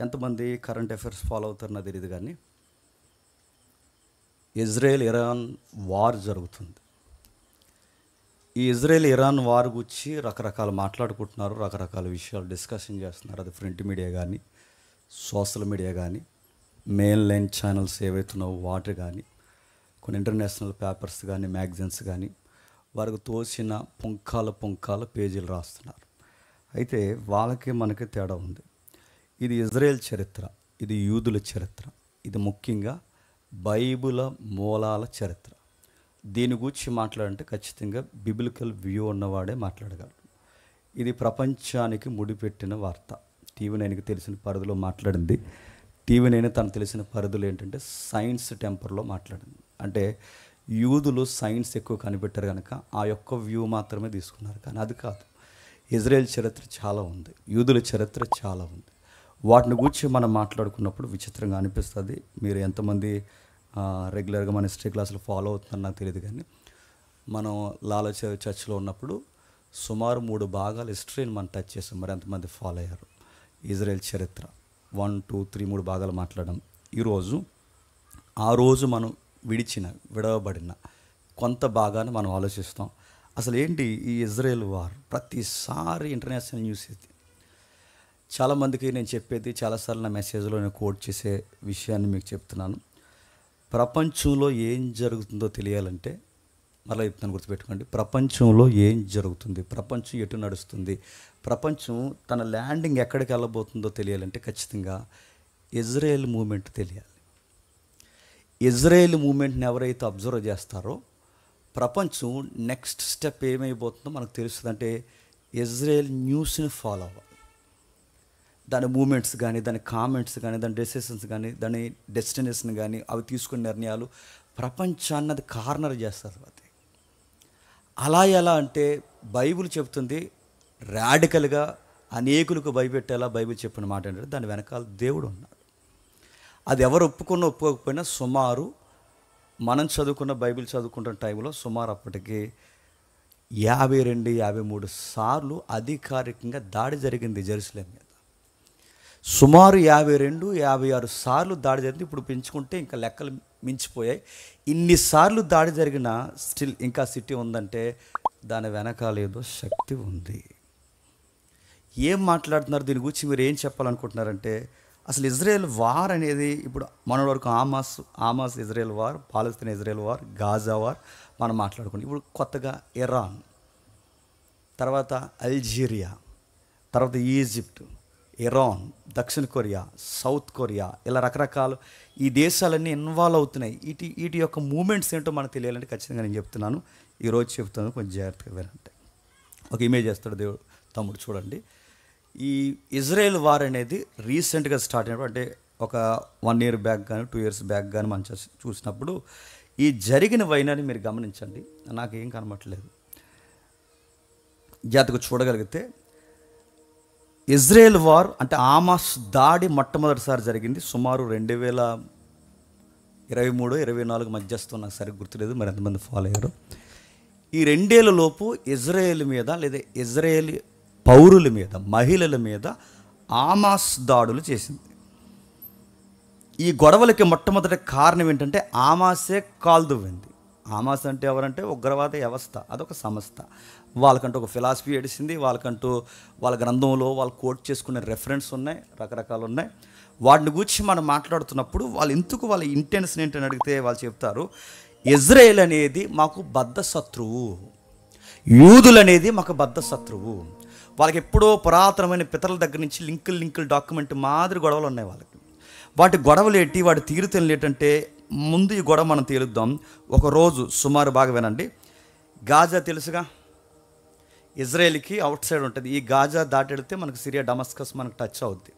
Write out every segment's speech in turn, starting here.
ఎంతమంది current affairs follow అవుతారో నాకు తెలియదు, కానీ ఇజ్రాయెల్ ఇరాన్ వార్ జరుగుతుంది. ఈ ఇజ్రాయెల్ ఇరాన్ వార్ గురించి రకరకాలు మాట్లాడుకుంటున్నారు, రకరకాల విషయాలు డిస్కషన్ చేస్తున్నారు. అది ప్రింట్ మీడియా కానీ, సోషల్ మీడియా కానీ, మెయిన్ లైన్ ఛానల్స్ ఏవైతున్నావో వాటి కానీ, కొన్ని ఇంటర్నేషనల్ పేపర్స్ కానీ, మ్యాగజైన్స్ కానీ వారికి తోచిన పుంఖాల పేజీలు రాస్తున్నారు. అయితే వాళ్ళకి మనకి తేడా ఉంది. ఇది ఇజ్రాయెల్ చరిత్ర, ఇది యూదుల చరిత్ర, ఇది ముఖ్యంగా బైబిల్ మూలాల చరిత్ర. దీని గురించి మాట్లాడంటే ఖచ్చితంగా బిబిలికల్ వ్యూ ఉన్నవాడే మాట్లాడగలరు. ఇది ప్రపంచానికి ముడిపెట్టిన వార్త. టీవీ9కి తెలిసిన పరిధిలో మాట్లాడింది. టీవీ9 తనకు తెలిసిన పరిధులు ఏంటంటే సైన్స్ టెంపర్లో మాట్లాడింది. అంటే యూదులు సైన్స్ ఎక్కువ కనిపెట్టారు కనుక ఆ యొక్క వ్యూ మాత్రమే తీసుకున్నారు, కానీ అది కాదు. ఇజ్రాయెల్ చరిత్ర చాలా ఉంది, యూదుల చరిత్ర చాలా ఉంది. వాటిని గురించి మనం మాట్లాడుకున్నప్పుడు విచిత్రంగా అనిపిస్తుంది. మీరు ఎంతమంది రెగ్యులర్గా మన హిస్టరీ క్లాసులు ఫాలో అవుతున్నారో నాకు తెలియదు, కానీ మనం లాలా చర్చ్లో ఉన్నప్పుడు సుమారు 3 భాగాలు హిస్టరీని మనం టచ్ చేసాం. మరి ఎంతమంది ఫాలో అయ్యారు? ఇజ్రాయెల్ చరిత్ర 1, 2, 3 3 భాగాలు మాట్లాడడం. ఈరోజు ఆ రోజు మనం విడవబడిన కొంత భాగాన్ని మనం ఆలోచిస్తాం. అసలు ఏంటి ఈ ఇజ్రాయెల్ వార్? ప్రతిసారి ఇంటర్నేషనల్ న్యూస్ ఇది. చాలామందికి నేను చెప్పేది, చాలాసార్లు నా మెసేజ్లో నేను కోట్ చేసే విషయాన్ని మీకు చెప్తున్నాను. ప్రపంచంలో ఏం జరుగుతుందో తెలియాలంటే మళ్ళీ చెప్తాను, గుర్తుపెట్టుకోండి. ప్రపంచంలో ఏం జరుగుతుంది, ప్రపంచం ఎటు నడుస్తుంది, ప్రపంచం తన ల్యాండింగ్ ఎక్కడికి వెళ్ళబోతుందో తెలియాలంటే ఖచ్చితంగా ఇజ్రాయెల్ మూమెంట్ తెలియాలి. ఇజ్రాయెల్ మూమెంట్ని ఎవరైతే అబ్జర్వ్ చేస్తారో ప్రపంచం నెక్స్ట్ స్టెప్ ఏమైపోతుందో మనకు తెలుస్తుంది. అంటే ఇజ్రాయెల్ న్యూస్ని ఫాలో అవ్వాలి. దాని మూమెంట్స్ కానీ, దాని కామెంట్స్ కానీ, దాని డెసిషన్స్ కానీ, దాని డెస్టినేషన్ కానీ, అవి తీసుకునే నిర్ణయాలు ప్రపంచాన్ని అది కార్నర్ చేస్తారు. అది అలా ఎలా అంటే బైబిల్ చెప్తుంది రాడికల్గా అనేకులకు భయపెట్టేలా బైబిల్ చెప్పిన మాట ఏంటంటే దాని వెనకాల దేవుడు ఉన్నాడు. అది ఎవరు ఒప్పుకోకపోయినా సుమారు మనం చదువుకున్న బైబిల్ చదువుకుంటున్న టైంలో సుమారు అప్పటికి 52-53 సార్లు అధికారికంగా దాడి జరిగింది జెరూసలేం మీద. సుమారు 52-56 సార్లు దాడి జరిగింది. ఇప్పుడు పెంచుకుంటే ఇంకా లెక్కలు మించిపోయాయి. ఇన్నిసార్లు దాడి జరిగిన స్టిల్ ఇంకా సిటీ ఉందంటే దాని వెనకాల ఏదో శక్తి ఉంది. ఏం మాట్లాడుతున్నారు దీని గురించి? మీరు ఏం చెప్పాలనుకుంటున్నారంటే అసలు ఇజ్రాయెల్ వార్ అనేది ఇప్పుడు మన వరకు ఆమాస్ ఇజ్రాయెల్ వార్, పాలస్తీనా ఇజ్రాయెల్ వార్, గాజా వార్ మనం మాట్లాడుకున్నాం. ఇప్పుడు కొత్తగా ఇరాన్, తర్వాత అల్జీరియా, తర్వాత ఈజిప్ట్, ఇరాన్, దక్షిణ కొరియా, సౌత్ కొరియా, ఇలా రకరకాలు ఈ దేశాలన్నీ ఇన్వాల్వ్ అవుతున్నాయి. వీటి యొక్క మూమెంట్స్ ఏంటో మనకు తెలియాలంటే ఖచ్చితంగా నేను చెప్తున్నాను, ఈరోజు చెప్తాను, కొంచెం జాగ్రత్తగా వినండి. ఒక ఇమేజ్ చేస్తాడు దేవుడు తమ్ముడు, చూడండి. ఈ ఇజ్రాయెల్ వార్ అనేది రీసెంట్గా స్టార్ట్ అయినప్పుడు, అంటే ఒక 1 year బ్యాక్ కానీ 2 years బ్యాక్ కానీ మనం చూసినప్పుడు ఈ జరిగిన వైనాన్ని మీరు గమనించండి. నాకేం కనబట్టలేదు, జాగ్రత్తగా చూడగలిగితే ఇజ్రాయెల్ వార్ అంటే ఆమాస్ దాడి మొట్టమొదటిసారి జరిగింది సుమారు 2023-24 మధ్యస్థం, నాకు సరిగ్గా గుర్తులేదు, మరి ఎంతమంది ఫాలో అయ్యారు. ఈ 2 ఏళ్ల లోపు ఇజ్రాయెల్ మీద లేదా ఇజ్రాయేల్ పౌరుల మీద, మహిళల మీద ఆమాస్ దాడులు చేసింది. ఈ గొడవలకి మొట్టమొదటి కారణం ఏంటంటే ఆమాసే కాల్దువింది. ఆమాస్ అంటే ఎవరంటే ఉగ్రవాద వ్యవస్థ, అదొక సంస్థ. వాళ్ళకంటూ ఒక ఫిలాసఫీ ఏడిసింది, వాళ్ళకంటూ వాళ్ళ గ్రంథంలో వాళ్ళు కోట్ చేసుకునే రెఫరెన్స్ ఉన్నాయి, రకరకాలు ఉన్నాయి. వాటిని గురించి మనం మాట్లాడుతున్నప్పుడు వాళ్ళ ఇంటెన్షన్ ఏంటని అడిగితే వాళ్ళు చెప్తారు, ఇజ్రాయెల్ అనేది మాకు బద్ధ శత్రువు, యూదులు అనేది మాకు బద్ధ శత్రువు. వాళ్ళకి ఎప్పుడో పురాతనమైన పితరుల దగ్గర నుంచి లింకుల్ డాక్యుమెంట్ మాదిరి గొడవలు ఉన్నాయి వాళ్ళకి. వాటి గొడవలు ఏంటి, వాటి తీరుతెన్నులు ఏంటంటే ముందు ఈ గొడవ మనం తేలుద్దాం. ఒకరోజు సుమారు బాగా వినండి. గాజా తెలుసుగా, ఇజ్రాయెల్కి అవుట్ సైడ్ ఉంటుంది. ఈ గాజా దాటెడితే మనకు సిరియా డమస్కస్ మనకు టచ్ అవుద్ది.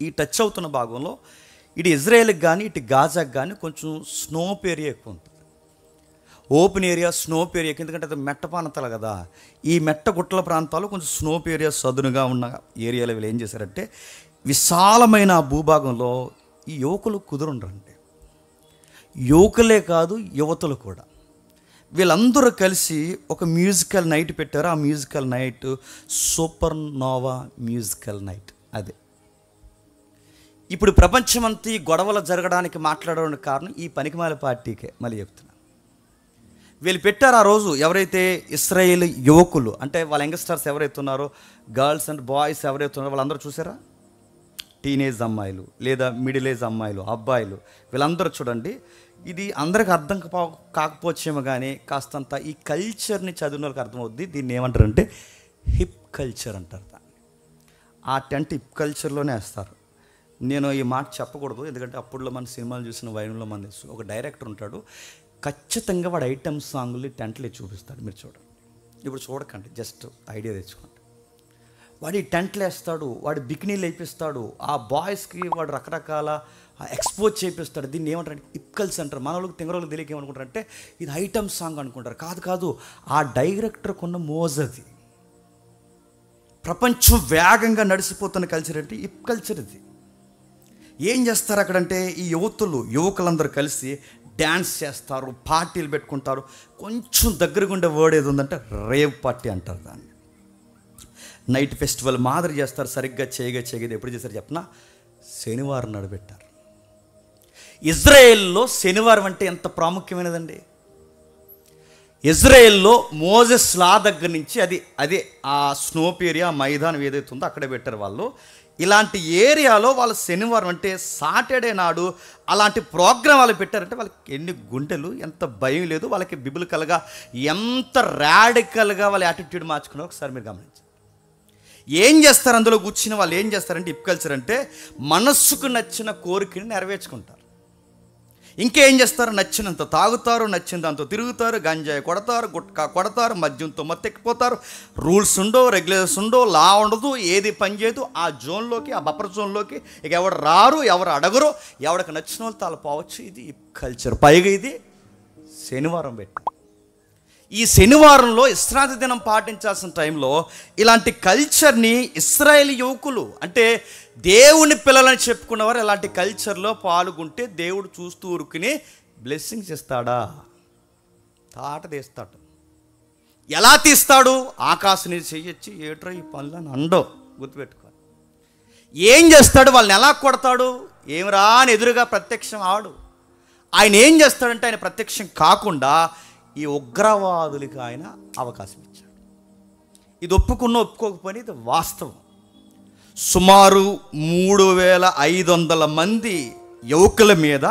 ఈ టచ్ అవుతున్న భాగంలో ఇటు ఇజ్రాయెల్కి కానీ ఇటు గాజాకి కానీ కొంచెం స్నోప్ ఏరియా ఎక్కువ ఉంటుంది. ఓపెన్ ఏరియా, స్నోప్ ఏరియా, ఎందుకంటే అది మెట్ట ప్రాంతాలు కదా. ఈ మెట్ట గుట్టల ప్రాంతాలు కొంచెం స్నోప్ ఏరియా సదునుగా ఉన్న ఏరియాలో వీళ్ళు ఏం చేశారంటే విశాలమైన భూభాగంలో ఈ యువకులు కుదురుండ్రండి. యువకులే కాదు, యువతులు కూడా. వీళ్ళందరూ కలిసి ఒక మ్యూజికల్ నైట్ పెట్టారు. ఆ musical night supernova musical night. అదే ఇప్పుడు ప్రపంచమంతా ఈ గొడవలు జరగడానికి మాట్లాడడానికి కారణం ఈ పనికిమాల పార్టీకే. మళ్ళీ చెప్తున్నా, వీళ్ళు పెట్టారు ఆ రోజు ఎవరైతే ఇశ్రాయేల్ యువకులు అంటే వాళ్ళ యంగ్స్టర్స్ ఎవరైతే ఉన్నారో, గర్ల్స్ అండ్ బాయ్స్ ఎవరైతే ఉన్నారో వాళ్ళందరూ చూసారా, టీనేజ్ అమ్మాయిలు లేదా మిడిల్ ఏజ్ అమ్మాయిలు అబ్బాయిలు వీళ్ళందరూ చూడండి. ఇది అందరికి అర్థం కాకపోవచ్చేమో కానీ కాస్తంత ఈ కల్చర్ని చదివిన వాళ్ళకి అర్థమవుద్ది. దీన్ని ఏమంటారంటే హిప్ కల్చర్ అంటారు దాన్ని. ఆ టెంట్ హిప్ కల్చర్లోనే వేస్తారు. నేను ఈ మాట చెప్పకూడదు, ఎందుకంటే అప్పుడులో మన సినిమాలు చూసిన వైరంలో మన తెలుసు. ఒక డైరెక్టర్ ఉంటాడు, ఖచ్చితంగా వాడు ఐటమ్ సాంగులు టెంట్లు చూపిస్తాడు. మీరు చూడండి, ఇప్పుడు చూడకండి, జస్ట్ ఐడియా తెచ్చుకోండి. వాడు ఈ టెంట్లు వేస్తాడు, వాడు బికినీలు వేపిస్తాడు, ఆ బాయ్స్కి వాడు రకరకాల ఎక్స్పోజ్ చేపిస్తాడు. దీన్ని ఏమంటారు, హిప్ కల్చర్ అంటారు. మన వాళ్ళకి తెంగరోళ్ళకి తెలియక ఏమనుకుంటారంటే ఇది ఐటమ్ సాంగ్ అనుకుంటారు. కాదు కాదు, ఆ డైరెక్టర్కి ఉన్న మోజది. ప్రపంచం వేగంగా నడిచిపోతున్న కల్చర్ అంటే హిప్ కల్చర్. ఇది ఏం చేస్తారు అక్కడంటే ఈ యువకులందరూ కలిసి డ్యాన్స్ చేస్తారు, పార్టీలు పెట్టుకుంటారు. కొంచెం దగ్గరగా ఉండే వర్డ్ ఏది ఉందంటే రేవ్ పార్టీ అంటారు దాన్ని. నైట్ ఫెస్టివల్ మాదిరి చేస్తారు. సరిగ్గా చేయగా ఎప్పుడు చేశారు చెప్పనా, శనివారం నాడు పెట్టారు. ఇజ్రాయెల్లో శనివారం అంటే ఎంత ప్రాముఖ్యమైనదండి. ఇజ్రాయెల్లో మోజెస్ లా దగ్గర నుంచి అదే ఆ స్నోప్ ఏరియా మైదానం ఏదైతే ఉందో అక్కడే పెట్టారు వాళ్ళు. ఇలాంటి ఏరియాలో వాళ్ళు శనివారం అంటే సాటర్డే నాడు అలాంటి ప్రోగ్రాం వాళ్ళు పెట్టారంటే వాళ్ళకి ఎన్ని గుండెలు, ఎంత భయం లేదు వాళ్ళకి. బిబిలికల్గా ఎంత రాడికల్గా వాళ్ళ యాటిట్యూడ్ మార్చుకున్నారో ఒకసారి మీరు గమనించండి. ఏం చేస్తారు అందులో కూర్చుని వాళ్ళు, ఏం చేస్తారంటే హిప్ కల్చర్ అంటే మనస్సుకు నచ్చిన కోరికని నెరవేర్చుకుంటారు. ఇంకేం చేస్తారు, నచ్చినంత తాగుతారు, నచ్చినంత తిరుగుతారు, గంజాయి కొడతారు, గుట్కా కొడతారు, మద్యంతో మత్తెక్కిపోతారు. రూల్స్ ఉండవు, రెగ్యులేషన్స్ ఉండవు, లా ఉండదు, ఏది పని చేయదు. ఆ జోన్లోకి, ఆ బఫర్ జోన్లోకి ఇక ఎవరు రారు, ఎవరు అడగరు, ఎవరికి నచ్చిన వాళ్ళు తాను పోవచ్చు. ఇది కల్చర్. పైగా ఇది శనివారం పెట్టి, ఈ శనివారంలో విశ్రాంతి దినం పాటించాల్సిన టైంలో ఇలాంటి కల్చర్ని ఇశ్రాయేల్ యువకులు అంటే దేవుని పిల్లలని చెప్పుకున్నవారు ఇలాంటి కల్చర్లో పాల్గొంటే దేవుడు చూస్తూ ఊరుకుని బ్లెస్సింగ్స్ ఇస్తాడా, తాట తీస్తాడు. ఎలా తీస్తాడు, ఆకాశం నుంచి చెయ్యొచ్చి ఏట్రా ఈ పనులను అండో గుర్తుపెట్టుకోవాలి. ఏం చేస్తాడు, వాళ్ళని ఎలా కొడతాడు, ఏమిరా అని ఎదురుగా ప్రత్యక్షం ఆడు. ఆయన ఏం చేస్తాడంటే ఆయన ప్రత్యక్షం కాకుండా ఈ ఉగ్రవాదులకి ఆయన అవకాశం ఇచ్చాడు. ఇది ఒప్పుకోకపోయినా ఇది వాస్తవం. సుమారు 3500 మంది యువకుల మీద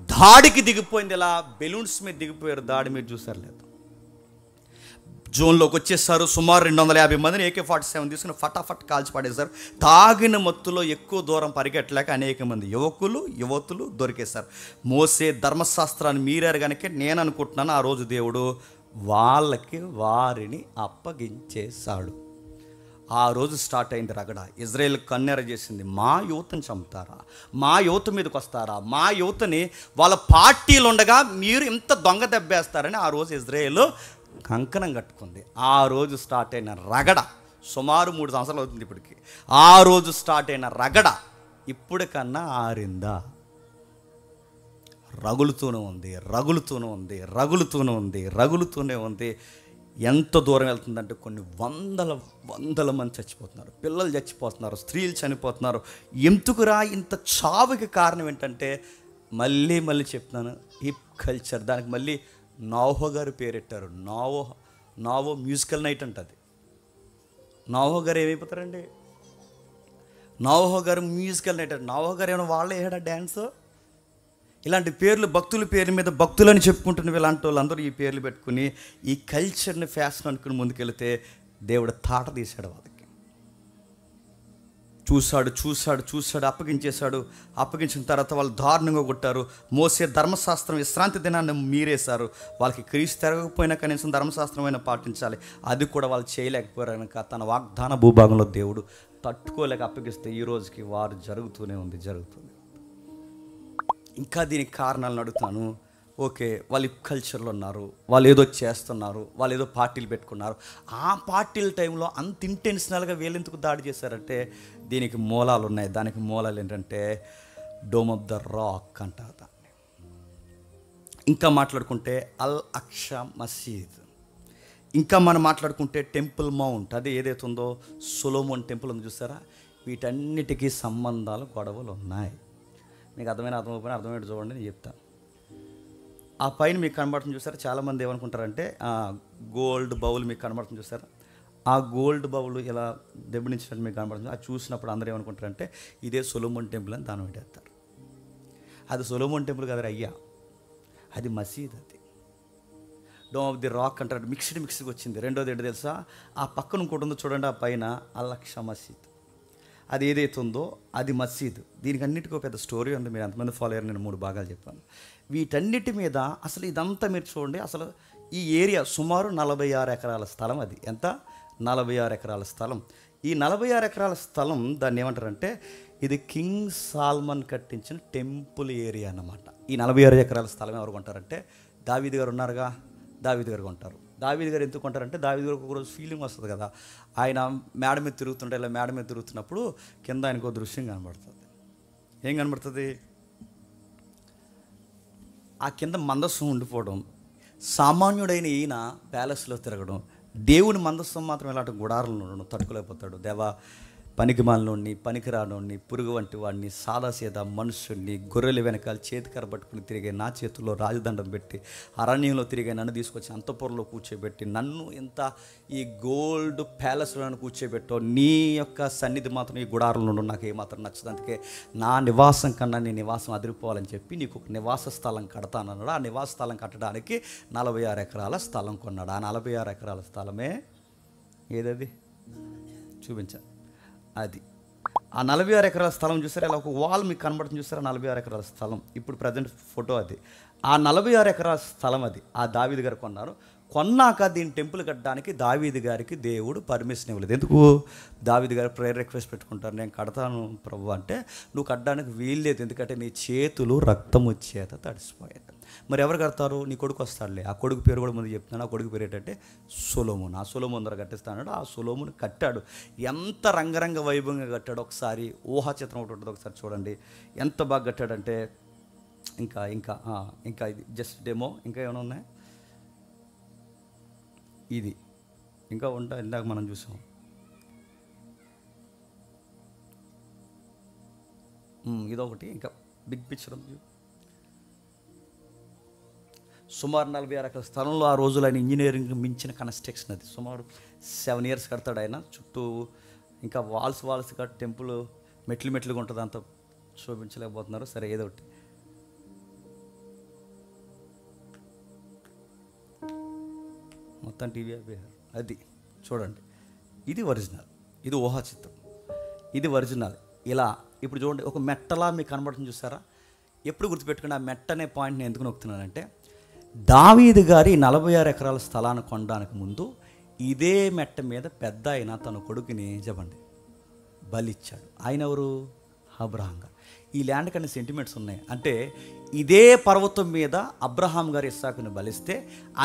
దాడికి దిగిపోయింది. ఇలా బెలూన్స్ మీద దిగిపోయారు. దాడి మీరు చూసారు లేదు, జోన్లోకి వచ్చేసారు. సుమారు 250 మందిని AK-47 తీసుకుని ఫటాఫట్ కాల్చి పడేశారు. తాగిన మత్తులో ఎక్కువ దూరం పరిగెట్టలేక అనేక మంది యువతులు దొరికేశారు. మోసే ధర్మశాస్త్రాన్ని మీరారు కనుక నేను అనుకుంటున్నాను ఆ రోజు దేవుడు వారిని అప్పగించేశాడు. ఆ రోజు స్టార్ట్ అయింది రగడ. ఇజ్రాయెల్ కన్నెర చేసింది, మా యువతని చంపుతారా, మా యువత మీదకి వస్తారా, మా యువతని వాళ్ళ పార్టీలు ఉండగా మీరు ఇంత దొంగ దెబ్బేస్తారని ఆ రోజు ఇజ్రాయెల్ కంకణం కట్టుకుంది. ఆ రోజు స్టార్ట్ అయిన రగడ సుమారు 3 సంవత్సరాలు అవుతుంది ఇప్పటికి. ఆ రోజు స్టార్ట్ అయిన రగడ ఇప్పటికన్నా ఆరిందా, రగులుతూనే ఉంది. ఎంత దూరం వెళ్తుందంటే కొన్ని వందల మంది చచ్చిపోతున్నారు, పిల్లలు చచ్చిపోతున్నారు, స్త్రీలు చనిపోతున్నారు. ఎందుకురా ఇంత చావుకి కారణం ఏంటంటే మళ్ళీ చెప్తున్నాను, హిప్ కల్చర్. దానికి మళ్ళీ నోవహు గారు పేరెట్టారు. నోవహు మ్యూజికల్ నైట్ అంటది. నోవహు గారు ఏమైపోతారండి, నోవహు గారు మ్యూజికల్ నైట్. నోవహు గారు ఏమైనా వాళ్ళే వేయడా డ్యాన్స్. ఇలాంటి పేర్లు భక్తుల పేరు మీద భక్తులని చెప్పుకుంటున్న ఇలాంటి వాళ్ళందరూ ఈ పేర్లు పెట్టుకుని ఈ కల్చర్ని ఫ్యాషన్ అనుకుని ముందుకెళ్తే దేవుడు తాట తీశాడు. వాళ్ళకి చూశాడు, అప్పగించిన తర్వాత వాళ్ళు దారుణంగా కొట్టారు. మోసే ధర్మశాస్త్రం విశ్రాంతి దినాన్ని మీరేశారు. వాళ్ళకి క్రీస్తు తిరగకపోయినా కనీసం ధర్మశాస్త్రమైనా పాటించాలి, అది కూడా వాళ్ళు చేయలేకపోయారు కనుక తన వాగ్దాన భూభాగంలో దేవుడు తట్టుకోలేక అప్పగిస్తే ఈ రోజుకి వారు జరుగుతూనే ఉంది. ఇంకా దీనికి కారణాలను అడుగుతాను. ఓకే, వాళ్ళు కల్చర్లో ఉన్నారు, వాళ్ళు ఏదో చేస్తున్నారు, వాళ్ళు ఏదో పార్టీలు పెట్టుకున్నారు. ఆ పార్టీల టైంలో అంత ఇంటెన్షనల్గా వీళ్ళెందుకు దాడి చేశారంటే దీనికి మూలాలు ఉన్నాయి. దానికి మూలాలు ఏంటంటే డోమ్ ఆఫ్ ద రాక్ అంటారు దాన్ని. ఇంకా మాట్లాడుకుంటే అల్ అక్షా మసీద్, ఇంకా మనం మాట్లాడుకుంటే టెంపుల్ మౌంట్, అదే ఏదైతే ఉందో సొలొమోన్ టెంపుల్ ఉంది చూసారా. వీటన్నిటికీ సంబంధాలు గొడవలు ఉన్నాయి. మీకు అర్థమైపోయినా అర్థమైనట్టు చూడండి, నేను చెప్తాను. ఆ పైన మీకు కనబడుతుంది చూసారా, చాలామంది ఏమనుకుంటారంటే గోల్డ్ బౌల్ మీకు కనబడుతుంది చూసారా, ఆ గోల్డ్ బౌల్ ఇలా దెబ్బనించినట్టు మీకు కనబడుతుంది. అది చూసినప్పుడు అందరూ ఏమనుకుంటారంటే ఇదే సొలొమోన్ టెంపుల్ అని దానం పెట్టేస్తారు. అది సొలొమోన్ టెంపుల్ కదా అయ్యా, అది మసీద్. అది డోమ్ ఆఫ్ ది రాక్ అంటారు, మిక్స్డ్గా వచ్చింది. రెండోది ఏంటో తెలుసా, ఆ పక్కన ఇంకోటి ఉందో చూడండి, ఆ పైన అల్-అక్స మసీద్, అది ఏదైతే ఉందో అది మసీద్. దీనికి అన్నిటికీ పెద్ద స్టోరీ ఉంది. మీరు ఎంతమంది ఫాలో అయ్యారు, నేను 3 భాగాలు చెప్పాను. వీటన్నిటి మీద అసలు ఇదంతా మీరు చూడండి, అసలు ఈ ఏరియా సుమారు 46 ఎకరాల స్థలం. అది ఎంత? 46 ఎకరాల స్థలం. ఈ 46 ఎకరాల స్థలం దాన్ని ఏమంటారంటే ఇది కింగ్ సాల్మన్ కట్టించిన టెంపుల్ ఏరియా అన్నమాట. ఈ 46 ఎకరాల స్థలం ఎవరు కొంటారంటే దావీదు గారు ఉన్నారుగా, దావీదు గారు కొంటారు. దావీదు గారు ఎందుకు కొంటారంటే దావీదు గారికి ఒకరోజు ఫీలింగ్ వస్తుంది కదా, ఆయన మేడ మీద తిరుగుతుంటే, ఇలా మేడ మీద తిరుగుతున్నప్పుడు కింద ఆయనకు దృశ్యం కనబడుతుంది. ఏం కనబడుతుంది? ఆ కింద మందస్సం ఉండిపోవడం, సామాన్యుడైన ఈయన ప్యాలెస్లో తిరగడం, దేవుని మందస్సం మాత్రం ఇలాంటి గుడారంలో ఉండడం తట్టుకోలేకపోతాడు. దేవా, పనికిమాలినోడిని, పనికిరానోడిని, పురుగు వంటి వాడిని, సాదాసీదా మనుషుడిని, గొర్రెలు వెనకాల చేతికర పట్టుకుని తిరిగే నా చేతుల్లో రాజదండం పెట్టి, అరణ్యంలో తిరిగే నన్ను తీసుకొచ్చి అంతఃపురంలో కూర్చోబెట్టి, నన్ను ఇంత ఈ గోల్డ్ ప్యాలెస్లో కూర్చోబెట్టో, నీ యొక్క సన్నిధి మాత్రం ఈ గుడారంలో ఉండడం నాకు ఏమాత్రం నచ్చదు. అందుకే నా నివాసం కన్నా నీ నివాసం అదిరిపోవాలని చెప్పి నీకు ఒక నివాస స్థలం కడతానన్నాడు. ఆ నివాస స్థలం కట్టడానికి 46 ఎకరాల స్థలం కొన్నాడు. ఆ 46 ఎకరాల స్థలమే ఏదది చూపించాను. అది ఆ 46 ఎకరాల స్థలం చూసారా, ఇలా ఒక వాల్ మీకు కనబడుతుంది చూసారా, 46 ఎకరాల స్థలం. ఇప్పుడు ప్రజెంట్ ఫోటో అది. ఆ 46 ఎకరాల స్థలం అది ఆ దావీదు గారు కొన్నారు. కొన్నాక దీన్ని టెంపుల్ కట్టడానికి దావీదు గారికి దేవుడు పర్మిషన్ ఇవ్వలేదు. ఎందుకు? దావీదు గారు ప్రేయర్ రిక్వెస్ట్ పెట్టుకుంటారు, నేను కడతాను ప్రభు అంటే, నువ్వు కట్టడానికి వీల్లేదు, ఎందుకంటే నీ చేతులు రక్తము చేత తడిసిపోయాయి. మరి ఎవరు కడతారు? నీ కొడుకు వస్తాడులే. ఆ కొడుకు పేరు కూడా ముందు చెప్తున్నాను. ఆ కొడుకు పేరు ఏంటంటే సొలొమోన్. ఆ సొలొమోన్ ద్వారా కట్టిస్తాడు. ఆ సొలొమోన్ కట్టాడు. ఎంత రంగరంగ వైభవంగా కట్టాడు. ఒకసారి ఊహా చిత్రం ఒకటి ఉంటుంది, ఒకసారి చూడండి ఎంత బాగా కట్టాడంటే. ఇంకా ఇంకా ఇంకా ఇది జస్ట్ డెమో. ఇంకా ఏమైనా ఉన్నాయి? ఇది ఇంకా ఉంటా, ఇందాక మనం చూసాం. ఇదొకటి. ఇంకా బిగ్ పిక్చర్ ఉంది. సుమారు 46 ఎకరాల స్థలంలో ఆ రోజులు ఆయన ఇంజనీరింగ్ మించిన కన్స్ట్రక్షన్. అది సుమారు 7 years కడతాడు ఆయన. చుట్టూ ఇంకా వాల్స్ కట్ టెంపుల్ మెట్లుగా ఉంటుంది, అంత చూపించలేకపోతున్నారు. సరే ఏదో ఒకటి. మొత్తం టీవీ అయిపోయారు. అది చూడండి, ఇది ఒరిజినల్, ఇది ఊహా చిత్రం, ఇది ఒరిజినల్. ఇలా ఇప్పుడు చూడండి, ఒక మెట్టలా మీకు కనబడుతుంది చూసారా. ఎప్పుడు గుర్తుపెట్టుకుని ఆ మెట్ట అనే పాయింట్ నేను ఎందుకు నొక్కుతున్నానంటే, దావీదు గారి 46 ఎకరాల స్థలాన్ని కొనడానికి ముందు ఇదే మెట్ట మీద పెద్ద ఆయన తన కొడుకుని చెప్పండి బలిచ్చాడు. ఆయన ఎవరు? అబ్రహాం గారు. ఈ ల్యాండ్ కన్నా సెంటిమెంట్స్ ఉన్నాయి. అంటే ఇదే పర్వతం మీద అబ్రహాం గారు ఇస్సాకుని బలిస్తే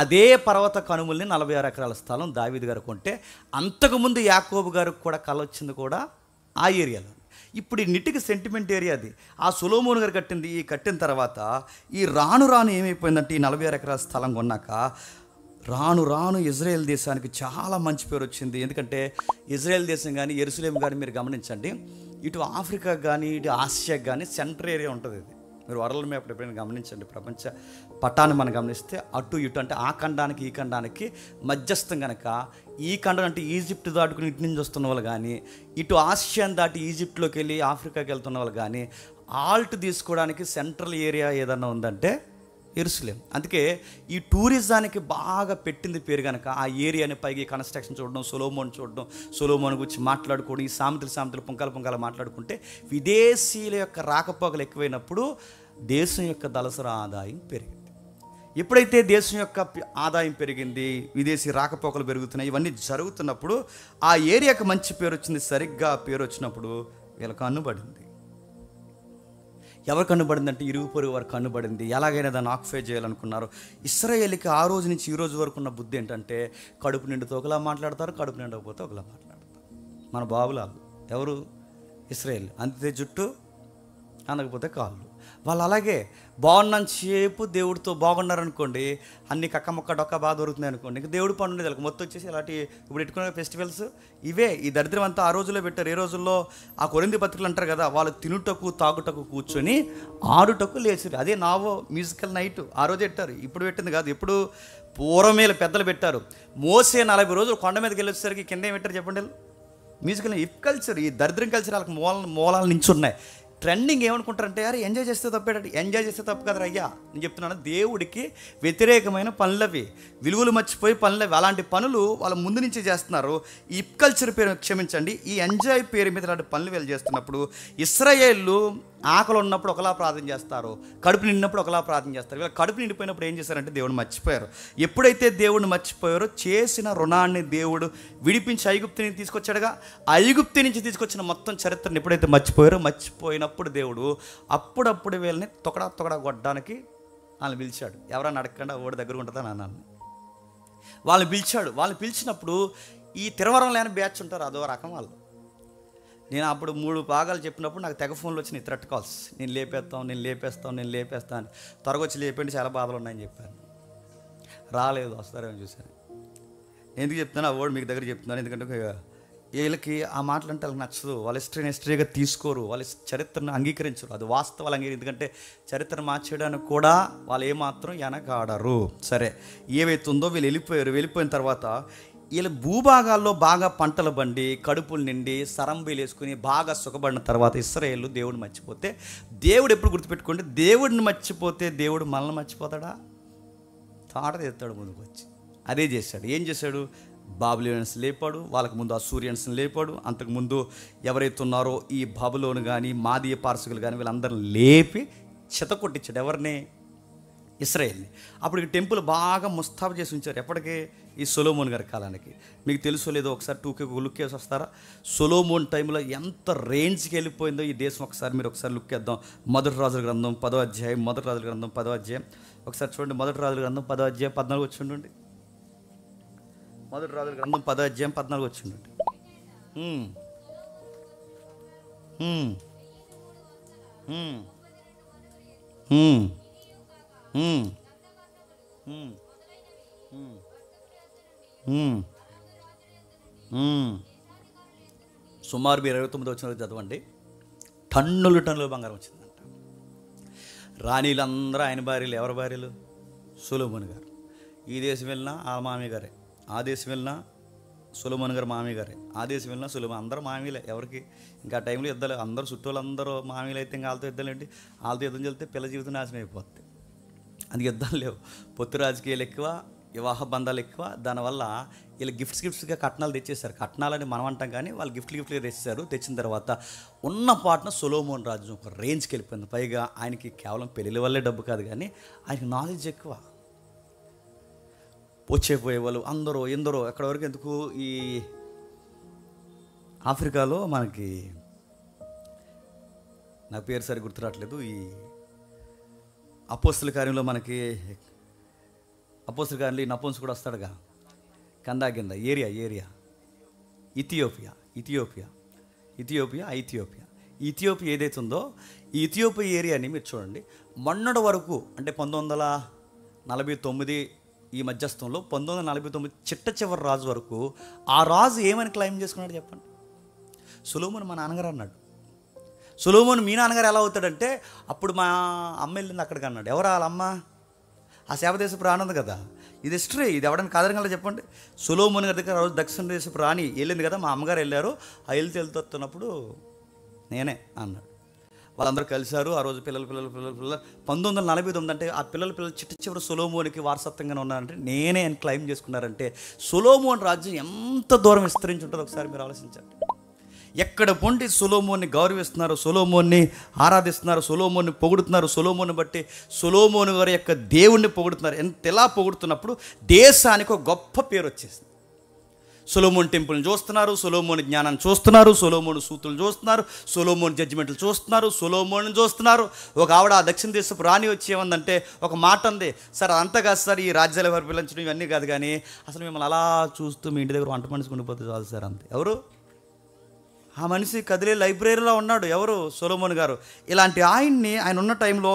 అదే పర్వత కనుమల్ని 46 ఎకరాల స్థలం దావీదు గారు కొంటే, అంతకుముందు యాకోబు గారికి కూడా కల వచ్చింది కూడా ఆ ఏరియాలో. ఇప్పుడు ఈ నిటికి సెంటిమెంట్ ఏరియా అది. ఆ సొలొమోన్ గారు కట్టింది. ఈ కట్టిన తర్వాత ఈ రాను ఏమైపోయిందంటే, ఈ 46 ఎకరాల స్థలం కొన్నాక రాను ఇజ్రాయెల్ దేశానికి చాలా మంచి పేరు వచ్చింది. ఎందుకంటే ఇజ్రాయెల్ దేశం కానీ యెరూషలేం కానీ మీరు గమనించండి, ఇటు ఆఫ్రికా కానీ ఇటు ఆసియాకి కానీ సెంటర్ ఏరియా ఉంటుంది. ఇది మీరు వరల్డ్ మ్యాప్ ఎప్పుడైనా గమనించండి, ప్రపంచ పటాన్ని మనం గమనిస్తే అటు ఇటు అంటే ఆ ఖండానికి ఈ ఖండానికి మధ్యస్థం కనుక, ఈ ఖండం అంటే ఈజిప్ట్ దాటుకుని ఇటు నుంచి వస్తున్న వాళ్ళు కానీ, ఇటు ఆసియాని దాటి ఈజిప్ట్లోకి వెళ్ళి ఆఫ్రికాకి వెళ్తున్న వాళ్ళు కానీ, ఆల్ట్ తీసుకోవడానికి సెంట్రల్ ఏరియా ఏదన్నా ఉందంటే యెరూషలేం. అందుకే ఈ టూరిజానికి బాగా పెట్టింది పేరు కనుక ఆ ఏరియాని పైకి కన్స్ట్రక్షన్ చూడడం, సొలొమోన్ గురించి మాట్లాడుకోవడం, ఈ సామెతలు పుంకాల మాట్లాడుకుంటే విదేశీయుల యొక్క రాకపోకలు ఎక్కువైనప్పుడు దేశం యొక్క దళసరి ఆదాయం పెరిగింది. ఎప్పుడైతే దేశం యొక్క ఆదాయం పెరిగింది, విదేశీ రాకపోకలు పెరుగుతున్నాయి, ఇవన్నీ జరుగుతున్నప్పుడు ఆ ఏరియాకి మంచి పేరు వచ్చింది. సరిగ్గా పేరు వచ్చినప్పుడు వీళ్ళకి కన్నుబడింది. ఎవరు కన్నుబడిందంటే ఇరుగు పొరుగు వారు కన్నుబడింది. ఎలాగైనా దాన్ని ఆక్యుపై చేయాలనుకున్నారు. ఇశ్రాయేలుకి ఆ రోజు నుంచి ఈ రోజు వరకు ఉన్న బుద్ధి ఏంటంటే, కడుపు నిండితో ఒకలా మాట్లాడతారు, కడుపు నిండకపోతే ఒకలా మాట్లాడతారు. మన బాబులాలు ఎవరు? ఇశ్రాయేల్. అంతే జుట్టు, అందకపోతే కాళ్ళు. వాళ్ళు అలాగే బాగున్నాను సేపు దేవుడితో బాగున్నారనుకోండి, అన్ని కక్కముక్క డొక్క బాగా దొరుకుతుంది అనుకోండి, ఇంక దేవుడు పని ఉండేది వాళ్ళకి. మొత్తం వచ్చేసి ఇలాంటి ఇప్పుడు పెట్టుకునే ఫెస్టివల్స్ ఇవే. ఈ దరిద్రం అంతా ఆ రోజుల్లో పెట్టారు. ఏ రోజుల్లో ఆ కొరింథీ పత్రికలు అంటారు కదా, వాళ్ళు తినుటకు తాగుటకు కూర్చొని ఆడుటకు లేచిరు. అదే నావో మ్యూజికల్ నైట్ ఆ రోజు పెట్టారు, ఇప్పుడు పెట్టింది కాదు. ఇప్పుడు పూర్వమేలు పెద్దలు పెట్టారు. మోసే 40 రోజులు కొండ మీదకి వెళ్ళి వచ్చేసరికి కింద ఏం పెట్టారు చెప్పండి? మ్యూజికల్ ఇఫ్ కల్చర్, ఈ దరిద్రం కల్చర్ వాళ్ళకి మూలాల నుంచి ఉన్నాయి. ట్రెండింగ్ ఏమనుకుంటారంటే, అరే ఎంజాయ్ చేస్తే తప్పేటట్టు. ఎంజాయ్ చేస్తే తప్పు కదరా అయ్యా, నేను చెప్తున్నాను. దేవుడికి వ్యతిరేకమైన పనులవి, విలువలు మర్చిపోయి పనులవి. అలాంటి పనులు వాళ్ళ ముందు నుంచి చేస్తున్నారు. ఈ ఇప్ కల్చర్ పేరు, క్షమించండి, ఈ ఎంజాయ్ పేరు మీద ఇలాంటి పనులు వీళ్ళు చేస్తున్నప్పుడు, ఇశ్రాయేలు ఆకలి ఉన్నప్పుడు ఒకలా ప్రార్థన చేస్తారు, కడుపు నిండినప్పుడు ఒకలా ప్రార్థన చేస్తారు. వీళ్ళు కడుపు నిండిపోయినప్పుడు ఏం చేశారంటే దేవుడిని మర్చిపోయారు. ఎప్పుడైతే దేవుడిని మర్చిపోయారో చేసిన రుణాన్ని దేవుడు విడిపించి ఐగుప్తు నుంచి తీసుకొచ్చాడుగా, ఐగుప్తు నుంచి తీసుకొచ్చిన మొత్తం చరిత్రను ఎప్పుడైతే మర్చిపోయారో, మర్చిపోయినప్పుడు దేవుడు అప్పుడప్పుడు వీళ్ళని తొకడా కొట్టడానికి వాళ్ళని పిలిచాడు. ఎవరన్నా అడగకుండా ఓడి దగ్గర ఉంటుందా నాన్న, వాళ్ళని పిలిచాడు. వాళ్ళని పిలిచినప్పుడు ఈ తిరవరం లేని బ్యాచ్ ఉంటారు, అదో రకం వాళ్ళు. నేను అప్పుడు 3 భాగాలు చెప్పినప్పుడు నాకు తెగ ఫోన్లు వచ్చినాయి, థ్రెట్ కాల్స్. నేను లేపేస్తాను అని. త్వరగా వచ్చి లేపండి, చాలా బాధలు ఉన్నాయని చెప్పాను. రాలేదు, వస్తారేమో చూశాను. ఎందుకు చెప్తున్నాను ఆ వర్డ్ మీకు దగ్గర చెప్తున్నాను, ఎందుకంటే వీళ్ళకి ఆ మాటలు అంటే వాళ్ళకి నచ్చదు. వాళ్ళ హిస్టరీగా తీసుకోరు, వాళ్ళ చరిత్రను అంగీకరించరు. అది వాస్తవాలు ఎందుకంటే చరిత్రను మార్చేయడానికి కూడా వాళ్ళు ఏమాత్రం వెనకాడరు. సరే, ఏవైతుందో వీళ్ళు వెళ్ళిపోయిన తర్వాత వీళ్ళ భూభాగాల్లో బాగా పంటలు బండి, కడుపులు నిండి, సరంబీలు వేసుకుని బాగా సుఖపడిన తర్వాత ఇశ్రాయేలు దేవుడిని మర్చిపోతే, దేవుడు ఎప్పుడు గుర్తుపెట్టుకోండి, దేవుడిని మర్చిపోతే దేవుడు మనల్ని మర్చిపోతాడా? తాట తెస్తాడు ముందుకు వచ్చి. అదే చేశాడు. ఏం చేశాడు? బాబిలోనియన్స్ లేపాడు, వాళ్ళకి ముందు అసూరియన్స్ని లేపాడు. అంతకుముందు ఎవరైతే ఉన్నారో ఈ బబులోను కానీ మాదీయ పార్శికులు కానీ వీళ్ళందరిని లేపి చెతకొట్టించాడు. ఎవరిని? ఇశ్రాయేల్ని. అప్పుడు ఈ టెంపుల్ బాగా ముస్తాబు చేసి ఉంచారు. ఎప్పటికీ? ఈ సొలొమోన్ గారి కాలానికి. మీకు తెలుసో లేదో ఒకసారి 2K లుక్ వేసి వస్తారా? సొలొమోన్ టైంలో ఎంత రేంజ్కి వెళ్ళిపోయిందో ఈ దేశం మీరు ఒకసారి లుక్ వేద్దాం. మొదటి రాజుల గ్రంథం 10వ అధ్యాయం, ఒకసారి చూడండి. మొదటి రాజుల గ్రంథం 10వ అధ్యాయం 14 వచ్చి ఉండండి. మొదటి రాజుల గ్రంథం 10వ అధ్యాయం 14 వచ్చి ఉండండి. సుమారు మీరు 29 వచ్చిన చదవండి. టన్నులు బంగారం వచ్చిందంట. రాణీలందరూ ఆయన భార్యలు. ఎవరి భార్యలు? సొలొమోన్ గారు. ఈ దేశం వెళ్ళినా ఆ మామయ్య గారే, ఆ దేశం వెళ్ళినా సొలొమోన్ గారు మామయ్య గారే, ఆ దేశం వెళ్ళినా సొలొమోన్. అందరూ మామయ్యలే. ఎవరికి? ఇంకా ఆ టైంలో యుద్ధాలు, అందరూ చుట్టూలందరూ మామయ్యలు అయితే ఇంకా వాళ్ళతో యుద్ధాలు ఏంటి? వాళ్ళతో యుద్ధం చెల్తే పిల్ల జీవితం నాశనం అయిపోతుంది. అది యుద్ధాలు లేవు, పొత్తు రాజకీయాలు ఎక్కువ, వివాహ బంధాలు ఎక్కువ. దానివల్ల వీళ్ళు గిఫ్ట్స్గా కట్నాలు తెచ్చేసారు. కట్నాలని మనం అంటాం కానీ వాళ్ళు గిఫ్ట్లుగా తెచ్చేసారు. తెచ్చిన తర్వాత ఉన్న పాటన సొలొమోన్ రాజ్యం ఒక రేంజ్కి వెళ్ళిపోయింది. పైగా ఆయనకి కేవలం పెళ్ళిళ్ళ వల్లే డబ్బు కాదు కానీ ఆయనకి నాలెడ్జ్ ఎక్కువ. వచ్చేపోయే వాళ్ళు అందరూ ఎందరో ఎక్కడి వరకు ఎందుకు, ఈ ఆఫ్రికాలో మనకి, నా పేరు సరి గుర్తురావట్లేదు, ఈ అపోస్తుల కార్యంలో మనకి అపోస్తుల కార్యంలో ఈ నపుంసు కూడా వస్తాడుగా, కందా కింద ఏరియా ఇథియోపియా ఏదైతే ఉందో ఈ ఇథియోపియా ఏరియాని మీరు చూడండి. మొన్నటి వరకు అంటే 1949 ఈ మధ్యస్థంలో 1949 చిట్ట చివరి రాజు వరకు ఆ రాజు ఏమని క్లెయిమ్ చేసుకున్నాడు చెప్పండి? సొలొమోన్ మా నాన్నగారు అన్నాడు. సొలొమోన్ మీ నాన్నగారు ఎలా అవుతాడంటే, అప్పుడు మా అమ్మ వెళ్ళింది అక్కడికి అన్నాడు. ఎవరు వాళ్ళ అమ్మ? ఆ శాపదేశపు రాని ఉంది కదా. ఇది హిస్టరీ, ఇది ఎవడని కాదనగల చెప్పండి. సొలొమోన్ గారి దగ్గర రోజు దక్షిణ దేశపు రాణి వెళ్ళింది కదా, మా అమ్మగారు వెళ్ళారు. ఆ వెళ్తున్నప్పుడు నేనే అన్నాడు. వాళ్ళందరూ కలిశారు. ఆ రోజు పిల్లలు 1949 అంటే ఆ పిల్లలు చిట్ట చివరి సొలొమోన్కి వారసత్వంగానే ఉన్నారంటే నేనే అని క్లెయిమ్ చేసుకున్నారంటే సొలొమోన్ రాజ్యం ఎంత దూరం విస్తరించి ఉంటుందో ఒకసారి మీరు ఆలోచించండి. ఎక్కడ పొండి సొలొమోన్ని గౌరవిస్తున్నారు, సొలొమోన్ని ఆరాధిస్తున్నారు, సొలొమోన్ని పొగుడుతున్నారు. సొలొమోన్ని బట్టి సొలొమోన్ గారి యొక్క దేవుణ్ణి పొగుడుతున్నారు. ఎలా పొగుడుతున్నప్పుడు దేశానికి ఒక గొప్ప పేరు వచ్చేసింది. సొలొమోన్ టెంపుల్ని చూస్తున్నారు, సొలొమోన్ జ్ఞానాన్ని చూస్తున్నారు, సొలొమోన్ సూతులు చూస్తున్నారు, సొలొమోన్ జడ్జిమెంట్లు చూస్తున్నారు, సొలొమోన్ చూస్తున్నారు. ఒక ఆవిడ ఆ దక్షిణ దేశపు రాణి వచ్చి ఏమందంటే ఒక మాట అంది, సార్ అంతా కాదు సార్, ఈ రాజ్యాల వారు పిలించడం ఇవన్నీ కాదు కానీ అసలు మిమ్మల్ని అలా చూస్తూ మీ ఇంటి దగ్గర వంట మనిషి ఉండిపోతే చాలు సార్ అంతే. ఎవరు? ఆ మనిషి కదిలే లైబ్రరీలో ఉన్నాడు. ఎవరు? సొలొమోన్ గారు. ఇలాంటి ఆయన ఉన్న టైంలో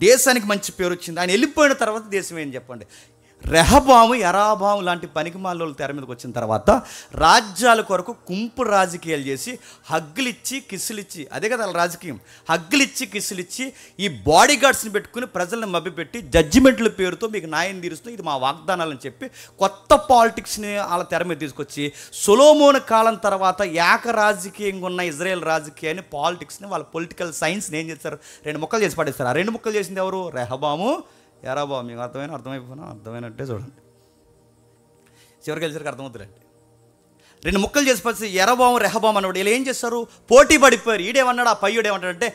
దేశానికి మంచి పేరు వచ్చింది. ఆయన వెళ్ళిపోయిన తర్వాత దేశం ఏం చెప్పండి? రెహబాము, యరాబాము లాంటి పనికిమాలోళ్ళు తెర మీదకి వచ్చిన తర్వాత రాజ్యాల కొరకు కుంపు రాజకీయాలు చేసి హగ్గులిచ్చి కిస్సులిచ్చి, అదే కదా వాళ్ళ రాజకీయం, హగ్గులిచ్చి కిస్సులిచ్చి ఈ బాడీ గార్డ్స్ని పెట్టుకుని ప్రజలను మభ్యపెట్టి జడ్జిమెంట్ల పేరుతో మీకు న్యాయం తీరుస్తూ ఇది మా వాగ్దానాలని చెప్పి కొత్త పాలిటిక్స్ని వాళ్ళ తెర మీద తీసుకొచ్చి సొలొమోను కాలం తర్వాత ఏకరాజకీయంగా ఉన్న ఇజ్రాయెల్ రాజకీయాన్ని, పాలిటిక్స్ని, వాళ్ళ పొలిటికల్ సైన్స్ని ఏం చేస్తారు? 2 ముక్కలు చేసి పడేస్తారు. ఆ 2 ముక్కలు చేసింది ఎవరు? రెహబాము, యరాబాము. మీకు అర్థమైనట్టే చూడండి. చివరికి వెళ్ళేసరికి అర్థమవుతుందండి. 2 ముక్కలు చేసి పడితే యరబాము, రెహబాము అన్నవాడు వీళ్ళు ఏం చేస్తారు? పోటీ పడిపోయారు. ఈడేమన్నాడు? ఆ పయ్యుడు ఏమంటాడంటే,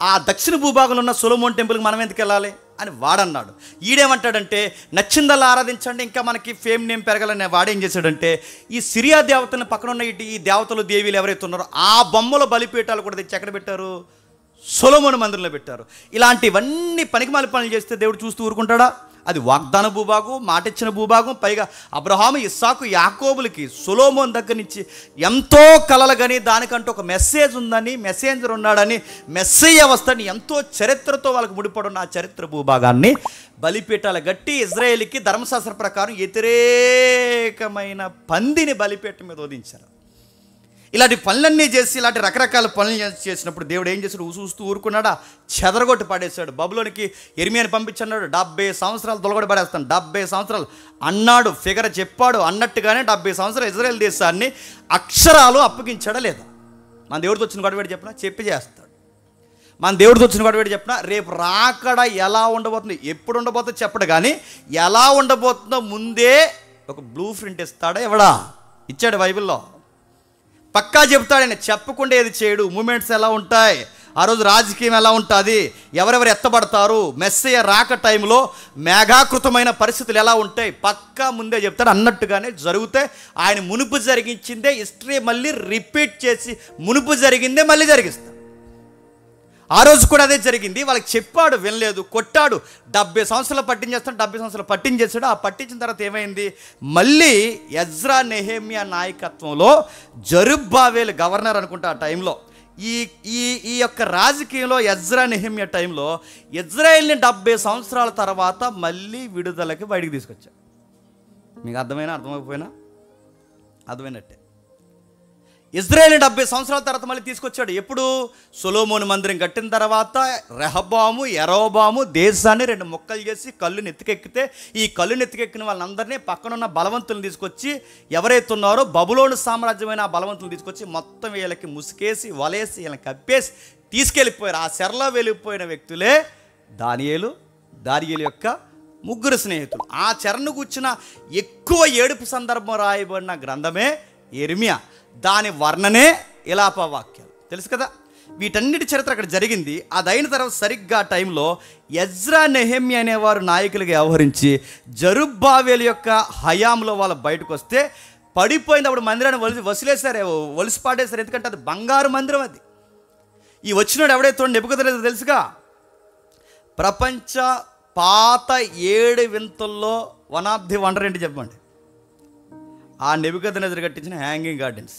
ఆ దక్షిణ భూభాగంలో ఉన్న సొలొమోన్ టెంపుల్కి మనం ఎందుకు వెళ్ళాలి అని వాడన్నాడు. ఈడేమంటాడంటే, నచ్చిందల్లా ఆరాధించండి, ఇంకా మనకి ఫేమ్ నేమ్ పెరగాలని వాడేం చేశాడంటే, ఈ సిరియా దేవతలను పక్కన ఉన్న ఈ దేవతలు, దేవీలు ఎవరైతే ఉన్నారో ఆ బొమ్మల బలిపీఠాలు కూడా తెచ్చి ఎక్కడ పెట్టారు? సొలొమోను మందిరంలో పెట్టారు. ఇలాంటివన్నీ పనికిమాలి పనులు చేస్తే దేవుడు చూస్తూ ఊరుకుంటాడా? అది వాగ్దాన భూభాగం, మాటిచ్చిన భూభాగం. పైగా అబ్రహాము, ఇస్సాకు, యాకోబులకి సొలొమోను దగ్గర నుంచి ఎంతో కలలు కానీ దానికంటూ ఒక మెసేజ్ ఉందని, మెసేంజర్ ఉన్నాడని, మెస్సయ్య వస్తాడని ఎంతో చరిత్రతో వాళ్ళకి ముడిపడున్న ఆ చరిత్ర భూభాగాన్ని బలిపీఠాలు గట్టి ఇజ్రాయేలీకి ధర్మశాస్త్ర ప్రకారం వ్యతిరేకమైన పందిని బలిపీఠం మీద వధించారు. ఇలాంటి పనులన్నీ చేసి ఇలాంటి రకరకాల పనులు చేసినప్పుడు దేవుడు ఏం చేశాడు? చూస్తూ ఊరుకున్నాడా? చెదరగొట్టి పడేశాడు. బబులోనికి ఇర్మియాని పంపించన్నాడు. 70 సంవత్సరాలు తొలగొట్టి పడేస్తాను. 70 సంవత్సరాలు అన్నాడు, ఫిగర్ చెప్పాడు. అన్నట్టుగానే 70 సంవత్సరాలు ఇజ్రాయెల్ దేశాన్ని అక్షరాలు అప్పగించాడా లేదా? మన దేవుడితో వచ్చిన గొడవేడి చెప్పినా చెప్పి చేస్తాడు. మన దేవుడితో వచ్చిన గొడవేడి చెప్పినా రేపు రాకడ ఎలా ఉండబోతుంది, ఎప్పుడు ఉండబోతుందో చెప్పడు, కానీ ఎలా ఉండబోతుందో ముందే ఒక బ్లూ ప్రింట్ ఇస్తాడా? ఎవడా ఇచ్చాడు? బైబిల్లో పక్కా చెప్తాడని. చెప్పకుండా ఏది చేయడు. మూమెంట్స్ ఎలా ఉంటాయి, ఆ రోజు రాజకీయం ఎలా ఉంటుంది, ఎవరెవరు ఎత్తబడతారు, మెస్సయ్య రాక టైంలో మేఘాకృతమైన పరిస్థితులు ఎలా ఉంటాయి, పక్కా ముందే చెప్తాడు. అన్నట్టుగానే జరుగుతాయి. ఆయన మునుపు జరిగించిందే హిస్టరీ మళ్ళీ రిపీట్ చేసి మునుపు జరిగిందే మళ్ళీ జరిగిస్తాడు. ఆ రోజు కూడా అదే జరిగింది. వాళ్ళకి చెప్పాడు, వినలేదు, కొట్టాడు. 70 సంవత్సరాలు పట్టించేస్తాడు. 70 సంవత్సరాలు పట్టించేస్తాడు. ఆ పట్టించిన తర్వాత ఏమైంది? మళ్ళీ ఎజ్రా, నెహెమ్యా నాయకత్వంలో జెరుబ్బాబెలు గవర్నర్ అనుకుంటా ఆ టైంలో. ఈ యొక్క రాజకీయంలో ఎజ్రా, నెహెమ్యా టైంలో ఇజ్రాయెల్ని 70 సంవత్సరాల తర్వాత మళ్ళీ విడుదలకి బయటికి తీసుకొచ్చాడు. మీకు అర్థమైపోయినా అర్థమైనట్టే. ఇజ్రాయెల్ని 70 సంవత్సరాల తర్వాత మళ్ళీ తీసుకొచ్చాడు. ఎప్పుడు? సొలొమోను మందిరం కట్టిన తర్వాత రెహబాము, యరొబాము దేశాన్ని 2 ముక్కలు చేసి కళ్ళు నెత్తికెక్కితే ఈ కళ్ళు నెత్తికెక్కిన వాళ్ళందరినీ పక్కనున్న బలవంతులను తీసుకొచ్చి, ఎవరైతే ఉన్నారో బబులోను సామ్రాజ్యమైన ఆ బలవంతులను తీసుకొచ్చి మొత్తం వీళ్ళకి ముసుకేసి వలేసి వీళ్ళని కప్పేసి తీసుకెళ్ళిపోయారు. ఆ చెరలో వెళ్ళిపోయిన వ్యక్తులే దానియేలు యొక్క 3 స్నేహితులు. ఆ చెరను కూర్చున్న ఎక్కువ ఏడుపు సందర్భం రాయబడిన గ్రంథమే ఇర్మియా. దాని వర్ణనే ఇలాపవాక్యాలు. తెలుసు కదా? వీటన్నిటి చరిత్ర అక్కడ జరిగింది. అది అయిన తర్వాత సరిగ్గా ఆ టైంలో ఎజ్రా, నెహెమ్యా అనేవారు నాయకులుగా వ్యవహరించి జెరుబ్బాబెలు యొక్క హయాంలో వాళ్ళు బయటకు వస్తే పడిపోయింది. అప్పుడు మందిరాన్ని వలిసి పాడేశారు. ఎందుకంటే అది బంగారు మందిరం. అది ఈ వచ్చినాడు ఎవడైతే నెబుకద్నెజరు తెలుసుగా, ప్రపంచ పాత 7 వింతల్లో వన్ ఆఫ్ ది వండర్ ఏంటి చెప్పండి? ఆ నెబుకద్నెజరు కట్టించిన హ్యాంగింగ్ గార్డెన్స్.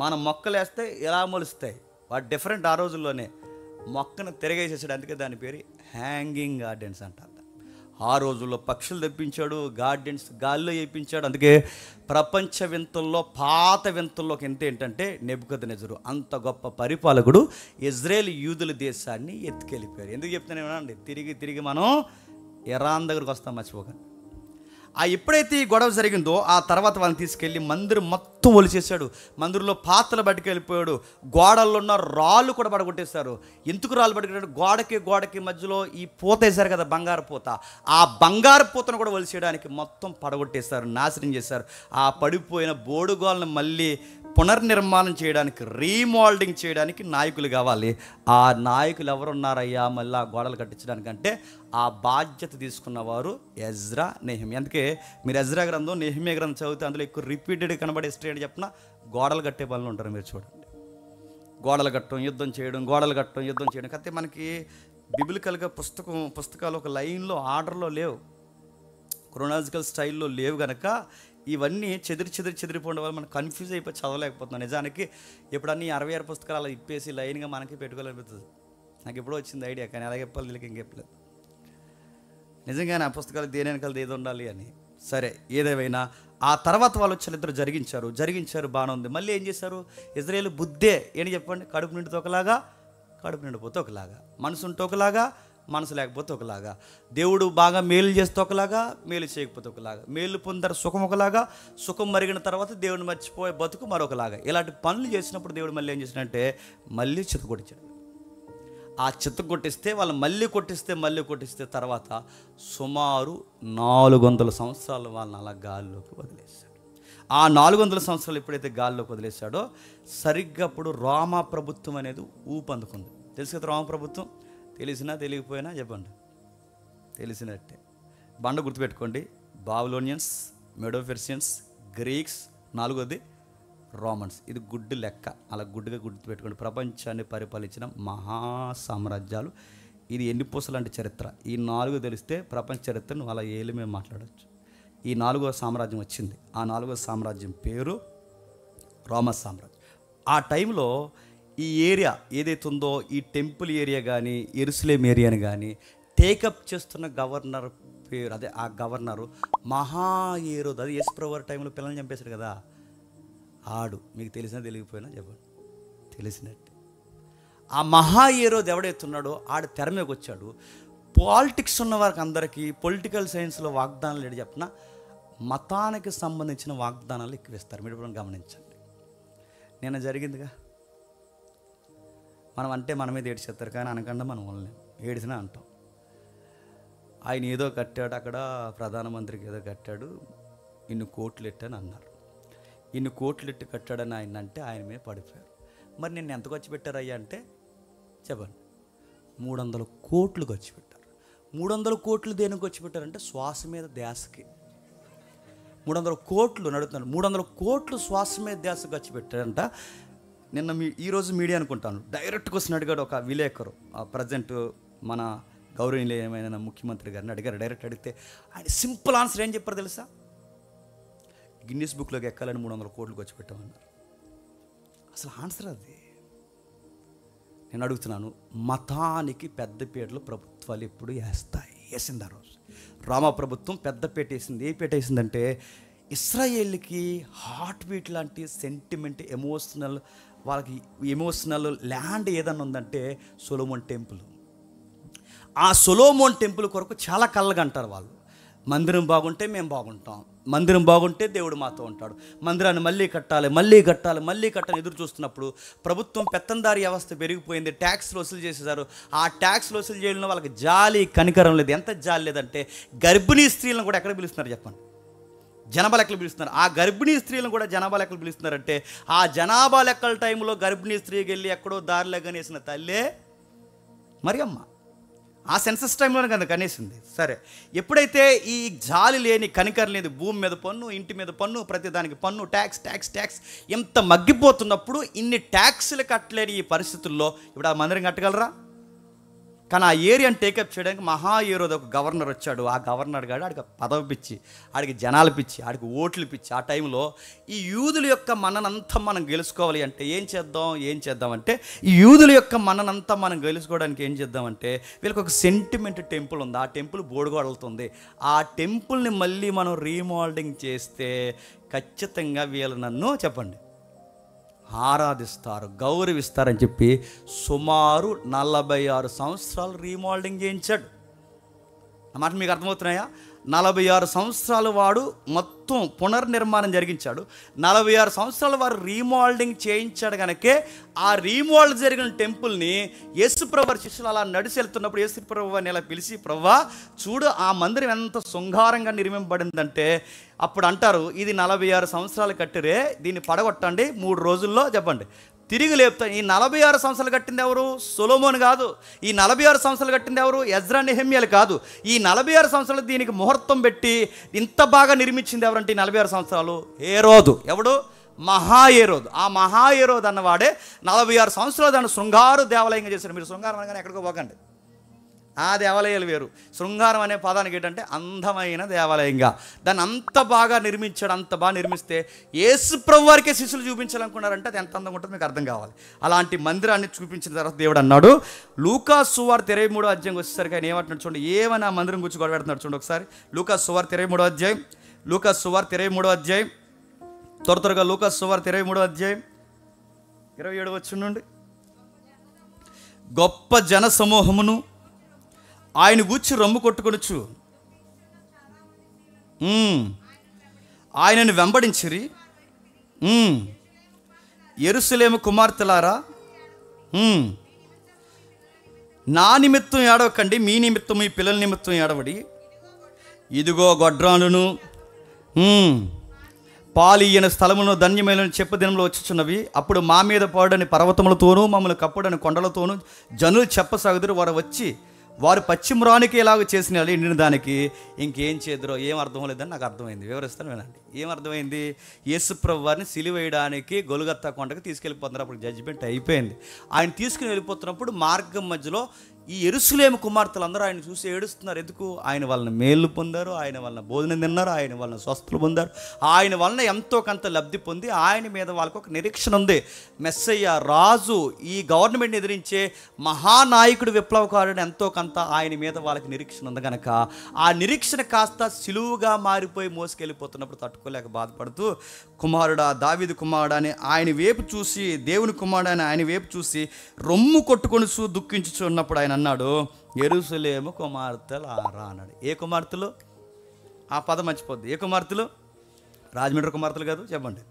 మనం మొక్కలు వేస్తే ఎలా మొలుస్తాయి, వాటి డిఫరెంట్. ఆ రోజుల్లోనే మొక్కను తిరగేసేసాడు. అందుకే దాని పేరు హ్యాంగింగ్ గార్డెన్స్ అంటారు. ఆ రోజుల్లో పక్షులు తెప్పించాడు, గార్డెన్స్ గాల్లో వేయించాడు. అందుకే ప్రపంచ వింతల్లో పాత వింతల్లోకి ఎంత ఏంటంటే నెబుకద్నెజరు అంత గొప్ప పరిపాలకుడు ఇజ్రాయేల్ యూదుల దేశాన్ని ఎత్తుకెళ్ళిపోయారు. ఎందుకు చెప్తున్నానండి? తిరిగి మనం ఇరాన్ దగ్గరకు వస్తాం, మర్చిపోకండి. ఎప్పుడైతే ఈ గొడవ జరిగిందో ఆ తర్వాత వాళ్ళని తీసుకెళ్ళి మందిరం మొత్తం ఒలిచేశాడు. మందిరంలో పాత్రలు పట్టుకెళ్ళిపోయాడు. గోడల్లో ఉన్న రాళ్ళు కూడా పడగొట్టేశారు. ఎందుకు రాళ్ళు పట్టుకెళ్ళాడు? గోడకి మధ్యలో ఈ పూత వేశారు కదా, బంగారు పూత. ఆ బంగారు పూతను కూడా ఒలిచేయడానికి మొత్తం పడగొట్టేశారు, నాశనం చేశారు. ఆ పడిపోయిన బోడుగోలను మళ్ళీ పునర్నిర్మాణం చేయడానికి, రీమోల్డింగ్ చేయడానికి నాయకులు కావాలి. ఆ నాయకులు ఎవరున్నారయ్యా మళ్ళీ ఆ గోడలు కట్టించడానికంటే ఆ బాధ్యత తీసుకున్నవారు ఎజ్రా, నెహెమ్యా. అందుకే మీరు ఎజ్రా గ్రంథం, నెహెమ్యా గ్రంథం చదివితే అందులో ఎక్కువ రిపీటెడ్ కనబడే హిస్టరీ అని చెప్పిన గోడలు కట్టే పనులు ఉంటారు. మీరు చూడండి, గోడలు కట్టడం, యుద్ధం చేయడం, గోడలు కట్టడం, యుద్ధం చేయడం. అయితే మనకి బిబిలికల్గా పుస్తకాలు ఒక లైన్లో ఆర్డర్లో లేవు, క్రోనాలజికల్ స్టైల్లో లేవు. కనుక ఇవన్నీ చెదిరిపోవడం వల్ల మనం కన్ఫ్యూజ్ అయిపోయి చదవలేకపోతున్నాం. నిజానికి ఎప్పుడన్నీ 66 పుస్తకాలు అలా ఇప్పేసి లైన్గా మనకి పెట్టుకోవాలనిపిస్తుంది. నాకు ఎప్పుడో వచ్చింది ఐడియా, కానీ అలాగే చెప్పాలి వీళ్ళకి ఇంకెప్పలేదు. నిజంగానే ఆ పుస్తకాలు దేని వెనకాల ఏది ఉండాలి అని. సరే, ఏదేమైనా ఆ తర్వాత వాళ్ళు వచ్చి ఇద్దరు జరిగించారు బాగానే ఉంది. మళ్ళీ ఏం చేశారు? ఇజ్రాయేల్ బుద్ధే ఏంటి చెప్పండి, కడుపు నిండితే ఒకలాగా, కడుపు నిండిపోతే ఒకలాగా, మనసు ఉంటే ఒకలాగా, మనసు లేకపోతే ఒకలాగా, దేవుడు బాగా మేలు చేస్తే ఒకలాగా, మేలు చేయకపోతే ఒకలాగా, మేలు పొందారు సుఖం ఒకలాగా, సుఖం మరిగిన తర్వాత దేవుడిని మర్చిపోయే బతుకు మరొకలాగా. ఇలాంటి పనులు చేసినప్పుడు దేవుడు మళ్ళీ ఏం చేసినంటే మళ్ళీ చిత్తకొట్టించాడు. ఆ చిత్తకొట్టిస్తే వాళ్ళు మళ్ళీ కొట్టిస్తే తర్వాత సుమారు 400 సంవత్సరాలు వాళ్ళని అలా గాల్లోకి వదిలేశాడు. ఆ 400 సంవత్సరాలు ఎప్పుడైతే గాల్లోకి వదిలేశాడో సరిగ్గా అప్పుడు రోమా ప్రభుత్వం అనేది ఊపందుకుంది. తెలుసు కదా రోమా ప్రభుత్వం? తెలిసినా తెలియకపోయినా చెప్పండి, తెలిసినట్టే. బండ గుర్తుపెట్టుకోండి. బాబిలోనియన్స్, మెడోపెర్షియన్స్, గ్రీక్స్, 4వది రోమన్స్. ఇది గుడ్డు లెక్క, అలా గుడ్డుగా గుర్తుపెట్టుకోండి. ప్రపంచాన్ని పరిపాలించిన మహా సామ్రాజ్యాలు. ఇది ఎన్ని పూసలు అంటే చరిత్ర. ఈ 4 తెలిస్తే ప్రపంచ చరిత్రను అలా ఏళ్ళు మేము మాట్లాడవచ్చు. ఈ 4వ సామ్రాజ్యం వచ్చింది. ఆ 4వ సామ్రాజ్యం పేరు రోమన్ సామ్రాజ్యం. ఆ టైంలో ఈ ఏరియా ఏదైతే ఉందో, ఈ టెంపుల్ ఏరియా కానీ యెరూషలేం ఏరియాని కానీ టేకప్ చేస్తున్న గవర్నర్ పేరు, అదే ఆ గవర్నరు మహాయేరోదు. అది యేసుప్రభు టైంలో పిల్లల్ని చంపేశాడు కదా, ఆడు. మీకు తెలిసినా తెలియకపోయినా చెప్పండి, తెలిసినట్టే. ఆ మహాయేరోదు ఎవడైతున్నాడో ఆడు తెర మీదకి వచ్చాడు. పాలిటిక్స్ ఉన్న వారికి అందరికీ పొలిటికల్ సైన్స్లో వాగ్దానాలు ఏంటి చెప్పిన, మతానికి సంబంధించిన వాగ్దానాలు ఎక్కువ ఇస్తారు. మీరు ఇప్పుడు గమనించండి. నిన్న జరిగిందిగా, మనం అంటే మన మీద ఏడ్చేస్తారు, కానీ అనకుండా మనం వల్లే ఏడిసినా అంటాం. ఆయన ఏదో కట్టాడు, అక్కడ ప్రధానమంత్రికి ఏదో కట్టాడు, ఇన్ని కోట్లు ఎట్టని అన్నారు. ఇన్ని కోట్లు ఎట్టి కట్టాడని ఆయన అంటే ఆయన మీద పడిపోయారు. మరి నిన్ను ఎంత ఖర్చు పెట్టారయ్యా అంటే చెప్పండి, 300 కోట్లు ఖర్చు పెట్టారు. 300 కోట్లు దేనికి ఖర్చు పెట్టారంటే శ్వాస మీద ధ్యాసకి. 300 కోట్లు నడుతున్నాడు. 300 కోట్లు శ్వాస మీద ధ్యాస ఖర్చు పెట్టారంట. నిన్న ఈరోజు మీడియా అనుకుంటాను డైరెక్ట్గా వచ్చిన అడిగాడు ఒక విలేకరు, ప్రజెంట్ మన గౌరవనీయమైన ముఖ్యమంత్రి గారిని అడిగారు. డైరెక్ట్ అడిగితే ఆయన సింపుల్ ఆన్సర్ ఏం చెప్పారు తెలుసా? గిన్నీస్ బుక్లోకి ఎక్కాలని 300 కోట్లు ఖర్చు పెట్టామన్నారు. అసలు ఆన్సర్ అది. నేను అడుగుతున్నాను, మతానికి పెద్దపీటలు ప్రభుత్వాలు ఎప్పుడు వేసింది. ఆ రోజు రామా ప్రభుత్వం పెద్దపీట వేసింది. ఏ పీట వేసిందంటే ఇస్రాయేల్కి హార్ట్ బీట్ లాంటి సెంటిమెంట్, వాళ్ళకి ఎమోషనల్ ల్యాండ్ ఏదన్నా ఉందంటే సొలొమోన్ టెంపుల్. ఆ సొలొమోన్ టెంపుల్ కొరకు చాలా కళ్ళగా అంటారు వాళ్ళు. మందిరం బాగుంటే మేము బాగుంటాం, మందిరం బాగుంటే దేవుడు మాతో ఉంటాడు, మందిరాన్ని మళ్ళీ కట్టాలి ఎదురు చూస్తున్నప్పుడు ప్రభుత్వం పెత్తందారి వ్యవస్థ పెరిగిపోయింది. ట్యాక్స్లు వసూలు చేసేసారు. ఆ ట్యాక్స్లు వసూలు చేయడంలో వాళ్ళకి జాలి కనికరం లేదు. ఎంత జాలి లేదంటే గర్భిణీ స్త్రీలను కూడా ఎక్కడ పిలుస్తున్నారు చెప్పండి? జనాభా లెక్కలు పిలుస్తున్నారు. ఆ గర్భిణీ స్త్రీలను కూడా జనాభా లెక్కలు పిలుస్తున్నారంటే ఆ జనాభా లెక్కల టైంలో గర్భిణీ స్త్రీకి వెళ్ళి ఎక్కడో దారిలో కనేసిన తల్లే మరియమ్మ. ఆ సెన్సస్ టైంలోనే కదా కనేసింది. సరే, ఎప్పుడైతే ఈ జాలి లేని కనికరం లేదు, భూమి మీద పన్ను, ఇంటి మీద పన్ను, ప్రతిదానికి పన్ను, ట్యాక్స్ ఎంత మగ్గిపోతున్నప్పుడు ఇన్ని ట్యాక్స్లు కట్టలేని ఈ పరిస్థితుల్లో ఇప్పుడు ఆ మందిరం కట్టగలరా? కానీ ఆ ఏరియాని టేకప్ చేయడానికి మహాయేరోదు ఒక గవర్నర్ వచ్చాడు. ఆ గవర్నర్ గాడు ఆడికి పదవి పిచ్చి, ఆడికి జనాలు పిచ్చి, ఆడికి ఓట్లు పిచ్చి. ఆ టైంలో ఈ యూదుల యొక్క మన్ననంతా మనం గెలుచుకోవాలి అంటే ఏం చేద్దామంటే ఈ యూదుల యొక్క మన్ననంతా మనం గెలుచుకోవడానికి ఏం చేద్దామంటే వీళ్ళకి ఒక సెంటిమెంట్ టెంపుల్ ఉంది. ఆ టెంపుల్ బోడుగోడలుతుంది. ఆ టెంపుల్ని మళ్ళీ మనం రీమోల్డింగ్ చేస్తే ఖచ్చితంగా వీళ్ళు నన్ను చెప్పండి ఆరాధిస్తారు, గౌరవిస్తారని చెప్పి సుమారు 46 సంవత్సరాలు రీమోల్డింగ్ చేయించాడు. ఆ మాట మీకు అర్థమవుతున్నాయా? 46 సంవత్సరాలు వాడు మొత్తం పునర్నిర్మాణం జరిగించాడు. 46 సంవత్సరాలు వారు రీమోల్డింగ్ చేయించాడు. కనుకే ఆ రీమోల్డ్ జరిగిన టెంపుల్ని యేసుప్రభు శిష్యులు అలా నడిచి వెళ్తున్నప్పుడు యేసుప్రభు అని ఇలా పిలిచి, ప్రభువా చూడు ఆ మందిరం ఎంత శృంగారంగా నిర్మింపబడిందంటే అప్పుడు అంటారు, ఇది 46 సంవత్సరాలు కట్టిరే, దీన్ని పడగొట్టండి 3 రోజుల్లో చెప్పండి తిరిగి లేపుతాను. ఈ 46 సంవత్సరాలు కట్టింది ఎవరు? సొలొమోన్ కాదు. ఈ 46 సంవత్సరాలు కట్టింది ఎవరు? ఎజ్రా నెహెమ్యాలు కాదు. ఈ 46 సంవత్సరాలు దీనికి ముహూర్తం పెట్టి ఇంత బాగా నిర్మించింది ఎవరంటే ఈ 46 సంవత్సరాలు హేరోదు. ఎవడు? మహాయేరోదు. ఆ మహాయేరోదు అన్నవాడే 46 సంవత్సరాలు దాన్ని శృంగారు దేవాలయంగా చేశారు. మీరు శృంగారం అనగానే ఎక్కడికో పోకండి. ఆ దేవాలయాలు వేరు. శృంగారం అనే పదానికి ఏంటంటే అందమైన దేవాలయంగా దాన్ని అంత బాగా నిర్మించాడు. అంత బాగా నిర్మిస్తే యేసుప్రభు వారికే శిష్యులు చూపించాలనుకున్నారంటే అది ఎంత అందంగా ఉంటుందో మీకు అర్థం కావాలి. అలాంటి మందిరాన్ని చూపించిన తర్వాత దేవుడు అన్నాడు, లూకా సువార్త 23వ అధ్యాయం వచ్చేసరికి ఆయన ఏమంటున్నాడు చూడండి. ఏమని ఆ మందిరం గురించి గొడవ పెడుతున్నాడు చూడండి ఒకసారి. లూకా సువార్త 23వ అధ్యాయం, లూకా సువార్త 23వ అధ్యాయం, త్వరగా లూకా సువార్త 23వ అధ్యాయం 27 వచనం నుండి. గొప్ప జన సమూహమును ఆయన గూర్చి రొమ్ము కొట్టుకొనుచు ఆయనను వెంబడించిరి. యెరూషలేము కుమార్తెలారా, నా నిమిత్తం ఏడవకండి, మీ నిమిత్తం మీ పిల్లల నిమిత్తం ఏడవడి. ఇదిగో గొడ్రానును పాలియన స్థలమును ధన్యమైన చెప్పు దినంలో వచ్చుచున్నవి. అప్పుడు మా మీద పాడని పర్వతములతోనూ మమ్మల్ని కప్పుడని కొండలతోనూ జనులు చెప్పసాగుదురు. వారు వచ్చి వారు పశ్చిమరానికి ఎలాగ చేసిన నిన్ను దానికి ఇంకేం చేద్దరో ఏం అర్థం లేదని నాకు అర్థమైంది. వివరిస్తాను వినండి. ఏం అర్థమైంది? యేసుప్రభు వారిని సిలువేయడానికి గొలుగత్తా కొండకు తీసుకెళ్ళిపోతున్నారు. అప్పుడు జడ్జిమెంట్ అయిపోయింది. ఆయన తీసుకుని వెళ్ళిపోతున్నప్పుడు మార్గం మధ్యలో ఈ యెరూషలేము కుమార్తెలందరూ ఆయన చూసి ఏడుస్తున్నారు. ఎందుకు? ఆయన వలన మేలు పొందారు, ఆయన వలన భోజనం తిన్నారు, ఆయన వలన స్వస్థలు పొందారు, ఆయన వలన ఎంతో కొంత లబ్ధి పొంది ఆయన మీద వాళ్ళకు ఒక నిరీక్షణ ఉంది. మెస్సయ్య రాజు, ఈ గవర్నమెంట్ని ఎదిరించే మహానాయకుడు, విప్లవకారుడు ఎంతో కొంత ఆయన మీద వాళ్ళకి నిరీక్షణ ఉంది కనుక ఆ నిరీక్షణ కాస్త సిలువుగా మారిపోయి మోసుకెళ్ళిపోతున్నప్పుడు తట్టుకోలేక బాధపడుతూ, కుమారుడా, దావీదు కుమారుడా అని ఆయన వైపు చూసి, దేవుని కుమారుడు అని ఆయన వైపు చూసి రొమ్ము కొట్టుకొని దుఃఖించుచున్నప్పుడు ఆయన అన్నాడు, యెరూషలేము కుమార్తెలారా అన్నాడు. ఏ కుమార్తెలు? ఆ పదం మర్చిపోద్ది. ఏ కుమార్తెలు? రాజమండ్రి కుమార్తెలు కాదు, చెప్పండి.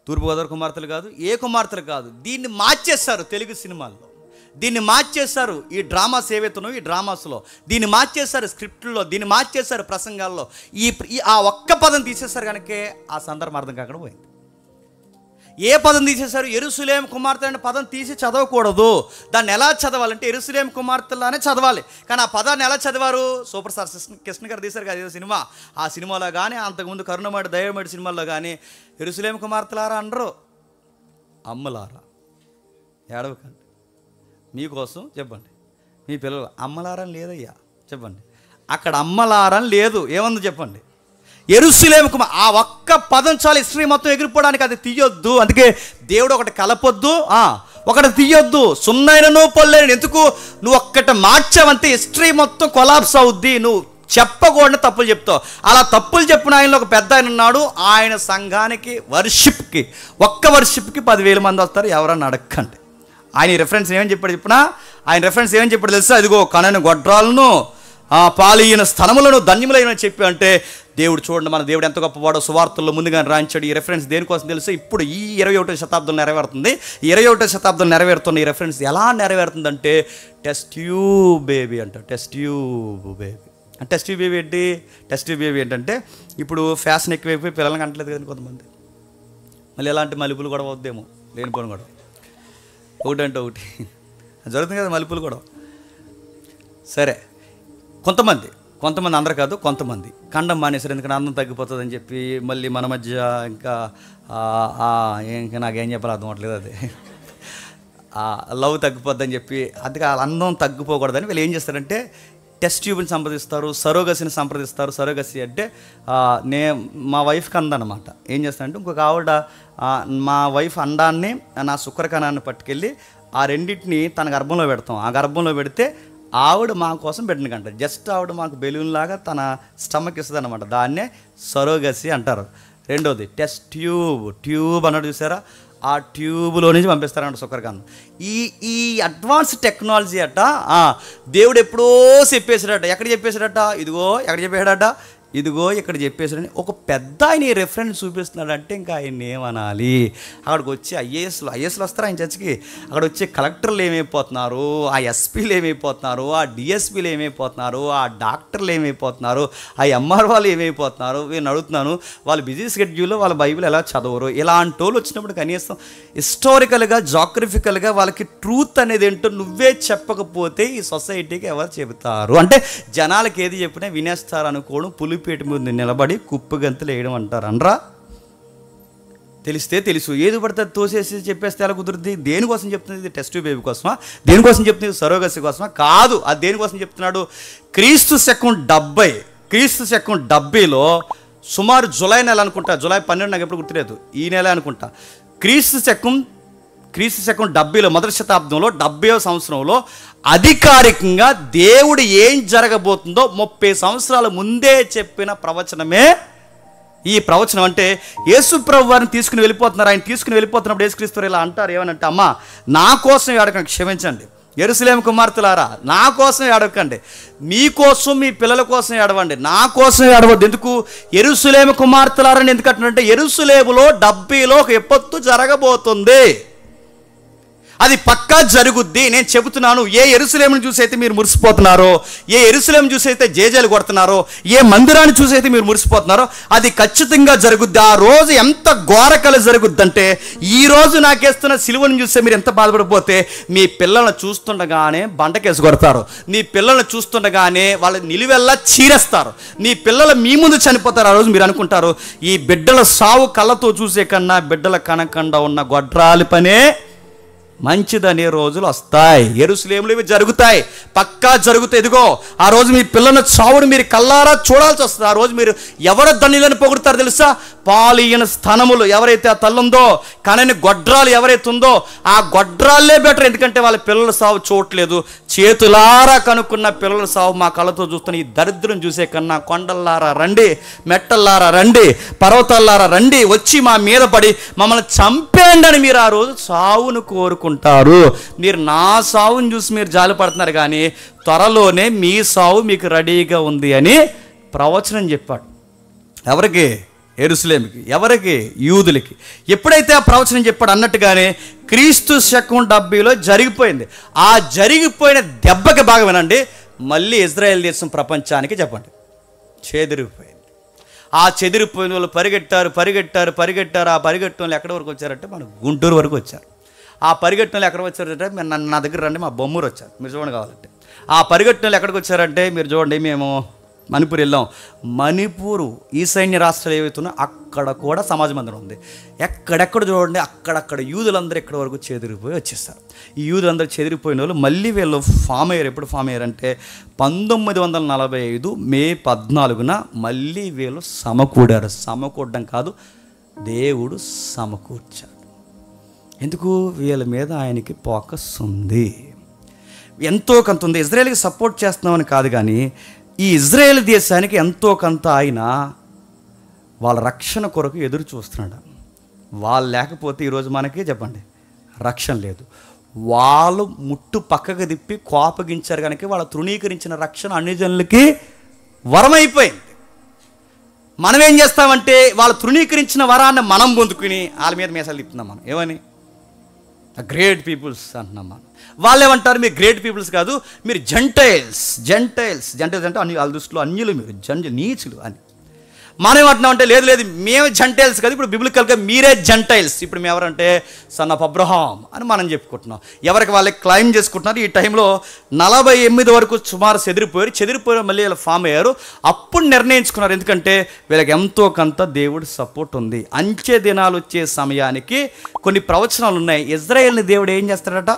తూర్పుగోదావరి కుమార్తెలు కాదు, ఏ కుమార్తెలు కాదు. దీన్ని మార్చేస్తారు తెలుగు సినిమాల్లో, దీన్ని మార్చేస్తారు ఈ డ్రామాస్ ఏవైతున్నాయో ఈ డ్రామాస్లో, దీన్ని మార్చేస్తారు స్క్రిప్ట్లో, దీన్ని మార్చేస్తారు ప్రసంగాల్లో. ఆ ఒక్క పదం తీసేస్తారు కనుకే ఆ సందర్భం అర్థం కాకుండా పోయింది. ఏ పదం తీసేశారు? యెరూషలేము కుమార్తె అనే పదం తీసి చదవకూడదు. దాన్ని ఎలా చదవాలంటే యెరూషలేము కుమార్తెలానే చదవాలి. కానీ ఆ పదాన్ని ఎలా చదివారు? సూపర్ స్టార్ కృష్ణ గారు తీశారు కదా ఏదో సినిమా, ఆ సినిమాలో కానీ అంతకుముందు కరుణమాడి దైవమాడి సినిమాల్లో కానీ యెరూషలేము కుమార్తెలారా అనరు, అమ్మలారా. ఏడవకండి, మీకోసం చెప్పండి. మీ పిల్లలు అమ్మలారని లేదయ్యా చెప్పండి. అక్కడ అమ్మలారని లేదు, ఏముంది చెప్పండి? యెరూషలేము కుమార్. ఆ ఒక్క పదం చాలు హిస్టరీ మొత్తం ఎగిరిపోవడానికి. అది తీయొద్దు. అందుకే దేవుడు ఒకటి కలపొద్దు, ఒకటి తీయొద్దు. సున్నైనను పొల్లైన. ఎందుకు? నువ్వు ఒక్కటి మార్చావంటే హిస్టరీ మొత్తం కొలాప్స్ అవుద్ది. నువ్వు చెప్పకూడని తప్పులు చెప్తావు. అలా తప్పులు చెప్పిన ఆయనలో ఒక పెద్ద ఆయన ఉన్నాడు. ఆయన సంఘానికి వర్షిప్కి, ఒక్క వర్షిప్కి 10,000 మంది వస్తారు. ఎవరన్నా అడగండి. ఆయన రెఫరెన్స్ ఏమని చెప్పాడు చెప్పినా? ఆయన రెఫరెన్స్ ఏమని చెప్పాడు తెలుసా? అదిగో కనని గొడ్రాలను పాలియన స్థలములను ధన్యములైన చెప్పి అంటే దేవుడు చూడండి, మన దేవుడు ఎంత గొప్పవాడో సువార్తల్లో ముందుగా రాయించాడు. ఈ రెఫరెన్స్ దేనికోసం తెలుసు? ఇప్పుడు ఈ 21వ శతాబ్దం నెరవేరుతుంది. 21వ శతాబ్దం నెరవేరుతున్న ఈ రెఫరెన్స్ ఎలా నెరవేరుతుందంటే టెస్ట్ ట్యూబ్ బేబీ అంట. Test tube baby. Test tube baby ఏంటి? టెస్ట్ ట్యూబ్ బేబీ ఏంటంటే ఇప్పుడు ఫ్యాషన్ ఎక్కువైపోయి పిల్లలకి అంటలేదు కదండి కొంతమంది. మళ్ళీ ఎలాంటి మలుపులు కూడా వద్దేమో, లేనిపోను కూడా ఒకటంటే ఒకటి జరుగుతుంది కదా మలుపులు కూడా. సరే, కొంతమంది అందరు కాదు, కొంతమంది కండం మానేశారు. ఎందుకంటే అందం తగ్గిపోతుందని చెప్పి మళ్ళీ మన మధ్య ఇంకా నాకేం చెప్పాలి అర్థం అవ్వట్లేదు. అది లవ్ తగ్గిపోద్దని చెప్పి, అందుకే అందం తగ్గిపోకూడదని వీళ్ళు ఏం చేస్తారంటే టెస్ట్ ట్యూబ్ని సంప్రదిస్తారు, సరోగసిని సంప్రదిస్తారు. సరోగసి అంటే మా వైఫ్కి అందనమాట. ఏం చేస్తారంటే ఇంకొక ఆవిడ మా వైఫ్ అండాన్ని నా శుక్రకణాన్ని పట్టుకెళ్ళి ఆ రెండింటిని తన గర్భంలో పెడతాం. ఆ గర్భంలో పెడితే ఆవిడ మా కోసం పెట్టిన కంట. జస్ట్ ఆవిడ మాకు బెలూన్ లాగా తన స్టమక్ ఇస్తుంది అనమాట. దాన్నే సరోగసి అంటారు. రెండోది టెస్ట్ ట్యూబ్ అన్నాడు చూసారా? ఆ ట్యూబ్లో నుంచి పంపిస్తారంట శుక్రకాంతం. ఈ అడ్వాన్స్ టెక్నాలజీ అట దేవుడు ఎప్పుడో చెప్పేశాడట. ఎక్కడ చెప్పేశాడట? ఇదిగో ఎక్కడ చెప్పాడట? ఇదిగో ఇక్కడ చెప్పేసాడని ఒక పెద్ద ఆయన ఈ రెఫరెన్స్ చూపిస్తున్నాడంటే ఇంకా ఆయన ఏమనాలి? అక్కడికి వచ్చి ఐఏఎస్లు వస్తారు ఆయన చర్చికి. అక్కడ వచ్చే కలెక్టర్లు ఏమైపోతున్నారు, ఆ ఎస్పీలు ఏమైపోతున్నారు, ఆ డిఎస్పీలు ఏమైపోతున్నారు, ఆ డాక్టర్లు ఏమైపోతున్నారు, ఆ ఎంఆర్ఓలు ఏమైపోతున్నారు? నేను అడుగుతున్నాను, వాళ్ళు బిజీ షెడ్యూల్లో వాళ్ళ బైబిల్ ఎలా చదవరు? ఇలాంటి వాళ్ళు వచ్చినప్పుడు కనీసం హిస్టారికల్గా, జాగ్రఫికల్గా వాళ్ళకి ట్రూత్ అనేది ఏంటో నువ్వే చెప్పకపోతే ఈ సొసైటీకి ఎవరు చెబుతారు? అంటే జనాలకి ఏది చెప్పినా వినేస్తారు అనుకోవడం, పులిపేట మీద నిలబడి కుప్పు గంతులు వేయడం అంటారు అనరా? తెలిస్తే తెలుసు, ఏది పడితే తోసేసి చెప్పేస్తే ఎలా కుదురుద్ది? దేనికోసం చెప్తుంది? ఇది టెస్ట్ బేబీ కోసమా? దేనికోసం చెప్తుంది? సరోగసి కోసమా? కాదు. అది దేనికోసం చెప్తున్నాడు? క్రీస్తు శకం 70లో సుమారు జూలై నెల అనుకుంటా, జూలై 12 నాకు ఎప్పుడు గుర్తులేదు, ఈ నెల అనుకుంటా, క్రీస్తు శకం 70లో మొదటి శతాబ్దంలో 70వ సంవత్సరంలో అధికారికంగా దేవుడు ఏం జరగబోతుందో 30 సంవత్సరాల ముందే చెప్పిన ప్రవచనమే ఈ ప్రవచనం. అంటే యేసుప్రభు వారిని తీసుకుని వెళ్ళిపోతున్నారు. ఆయన తీసుకుని వెళ్ళిపోతున్నప్పుడు యేసుక్రీస్తు ఇలా అంటారు, ఏమనంటే, అమ్మ నా కోసం ఏడకండి, క్షమించండి యెరూషలేము కుమార్తెలారా, నా కోసం ఏడవకండి, మీకోసం మీ పిల్లల కోసం ఏడవండి, నా కోసం ఏడవద్దు. ఎందుకు? యెరూషలేము కుమార్తెలారని ఎందుకు అంటున్నారంటే, యెరూషలేములో 70లో ఒక విపత్తు జరగబోతుంది, అది పక్కా జరుగుద్ది. నేను చెబుతున్నాను, ఏ యెరూషలేమును చూసి అయితే మీరు మురిసిపోతున్నారో, ఏ యెరూషలేము చూసి అయితే జేజేలు కొడుతున్నారో, ఏ మందిరాన్ని చూసి అయితే మీరు మురిసిపోతున్నారో, అది ఖచ్చితంగా జరుగుద్ది. ఆ రోజు ఎంత ఘోరకలు జరుగుద్దంటే, ఈ రోజు నాకేస్తున్న సిలువను చూస్తే మీరు ఎంత బాధపడిపోతే, మీ పిల్లల్ని చూస్తుండగానే బండకేసి కొడతారు, నీ పిల్లల్ని చూస్తుండగానే వాళ్ళ నిలువెల్లా చీరేస్తారు, నీ పిల్లలు మీ ముందు చనిపోతారు. ఆ రోజు మీరు అనుకుంటారు, ఈ బిడ్డల సావు కళ్ళతో చూసే కన్నా బిడ్డల కనకుండా ఉన్న గొడ్రాలి పనే మంచిదనే రోజులు వస్తాయి. యెరూషలేములో ఇవి జరుగుతాయి, పక్కా జరుగుతాయి. ఇదిగో ఆ రోజు మీ పిల్లల చావును మీరు కల్లారా చూడాల్సి వస్తుంది. ఆ రోజు మీరు ఎవరు ధనిలను పొగుడుతారు తెలుసా? పాలియన స్థనములు ఎవరైతే ఆ తల్లుందో, కనని గొడ్రాలు ఎవరైతే ఉందో, ఆ గొడ్రాలే బెటర్. ఎందుకంటే వాళ్ళ పిల్లల సావు చూడట్లేదు, చేతులారా కనుక్కున్న పిల్లల సావు మా కళ్ళతో చూస్తున్న ఈ దరిద్రం చూసే కన్నా కొండల్లారా రండి, మెట్టల్లారా రండి, పర్వతాల్లారా రండి, వచ్చి మా మీద పడి మమ్మల్ని చంపేయండి అని మీరు ఆ రోజు సావును కోరుకుంటారు. మీరు నా సావును చూసి మీరు జాలిపడుతున్నారు, కానీ త్వరలోనే మీ సావు మీకు రెడీగా ఉంది అని ప్రవచనం చెప్పాడు. ఎవరికి? యెరూషలేముకి. ఎవరికి? యూదులకి. ఎప్పుడైతే ఆ ప్రవచనం చెప్పాడు అన్నట్టుగానే క్రీస్తు శకం 70లో జరిగిపోయింది. ఆ జరిగిపోయిన దెబ్బకి బాగా వినండి, మళ్ళీ ఇజ్రాయెల్ దేశం ప్రపంచానికి చెప్పండి చెదిరిపోయింది. ఆ చెదిరిపోయిన వాళ్ళు పరిగెట్టారు. ఆ పరిగెట్టిన వాళ్ళు ఎక్కడి వరకు వచ్చారంటే మన గుంటూరు వరకు వచ్చారు. ఆ పరిగెట్టిన వాళ్ళు ఎక్కడికి వచ్చారంటే నా దగ్గర రండి, మా బొమ్మూరు వచ్చారు, మీరు చూడండి కావాలంటే. ఆ పరిగెట్టిన వాళ్ళు ఎక్కడికి వచ్చారంటే మీరు చూడండి, మేము మణిపూర్ వెళ్ళాం. మణిపూరు ఈశాన్య రాష్ట్రాలు ఏవైతున్నా అక్కడ కూడా సమాజ మందిరం ఉంది. ఎక్కడెక్కడ చూడండి, అక్కడక్కడ యూదులందరూ ఎక్కడి వరకు చెదిరిపోయి వచ్చేస్తారు. ఈ యూదులందరూ చెదిరిపోయిన వాళ్ళు మళ్ళీ వీళ్ళు ఫామ్ అయ్యారు. ఎప్పుడు ఫామ్ అయ్యారంటే 1945 మే 14న మళ్ళీ వీళ్ళు సమకూడారు. సమకూడడం కాదు, దేవుడు సమకూర్చాడు. ఎందుకు? వీళ్ళ మీద ఆయనకి ఫోకస్ ఉంది, ఎంతో కొంత ఉంది. ఇజ్రాయేల్కి సపోర్ట్ చేస్తున్నామని కాదు, కానీ ఈ ఇజ్రాయేల్ దేశానికి ఎంతో కొంత ఆయన వాళ్ళ రక్షణ కొరకు ఎదురు చూస్తున్నాడు. వాళ్ళు లేకపోతే ఈరోజు మనకి చెప్పండి రక్షణ లేదు. వాళ్ళు ముట్టు పక్కకు తిప్పి కోపగించారు కనుక వాళ్ళ తృణీకరించిన రక్షణ అన్ని జనులకి వరమైపోయింది. మనం ఏం చేస్తామంటే వాళ్ళు తృణీకరించిన వరాన్ని మనం పొందుకుని వాళ్ళ మీద మీసాలు తిప్పుతున్నాం. మనం ఏమని? గ్రేట్ పీపుల్స్ అంటున్నాం. మనం వాళ్ళు ఏమంటారు? మీరు గ్రేట్ పీపుల్స్ కాదు, మీరు జెంటైల్స్ అంటే వాళ్ళ దృష్టిలో అన్యులు, మీరు నీచులు అని. మనం ఏమంటున్నాం అంటే లేదు మేము జెంటైల్స్ కాదు, ఇప్పుడు బిబ్లికల్గా మీరే జెంటైల్స్, ఇప్పుడు మేము ఎవరంటే సన్ ఆఫ్ అబ్రహాం అని మనం చెప్పుకుంటున్నాం. ఎవరికి వాళ్ళకి క్లైమ్ చేసుకుంటున్నారు. ఈ టైంలో 48 వరకు సుమారు చెదిరిపోయారు, మళ్ళీ వీళ్ళు ఫామ్ అయ్యారు. అప్పుడు నిర్ణయించుకున్నారు, ఎందుకంటే వీళ్ళకి ఎంతో కొంత దేవుడు సపోర్ట్ ఉంది. అంచె దినాలు వచ్చే సమయానికి కొన్ని ప్రవచనాలు ఉన్నాయి. ఇజ్రాయేల్ని దేవుడు ఏం చేస్తాడట?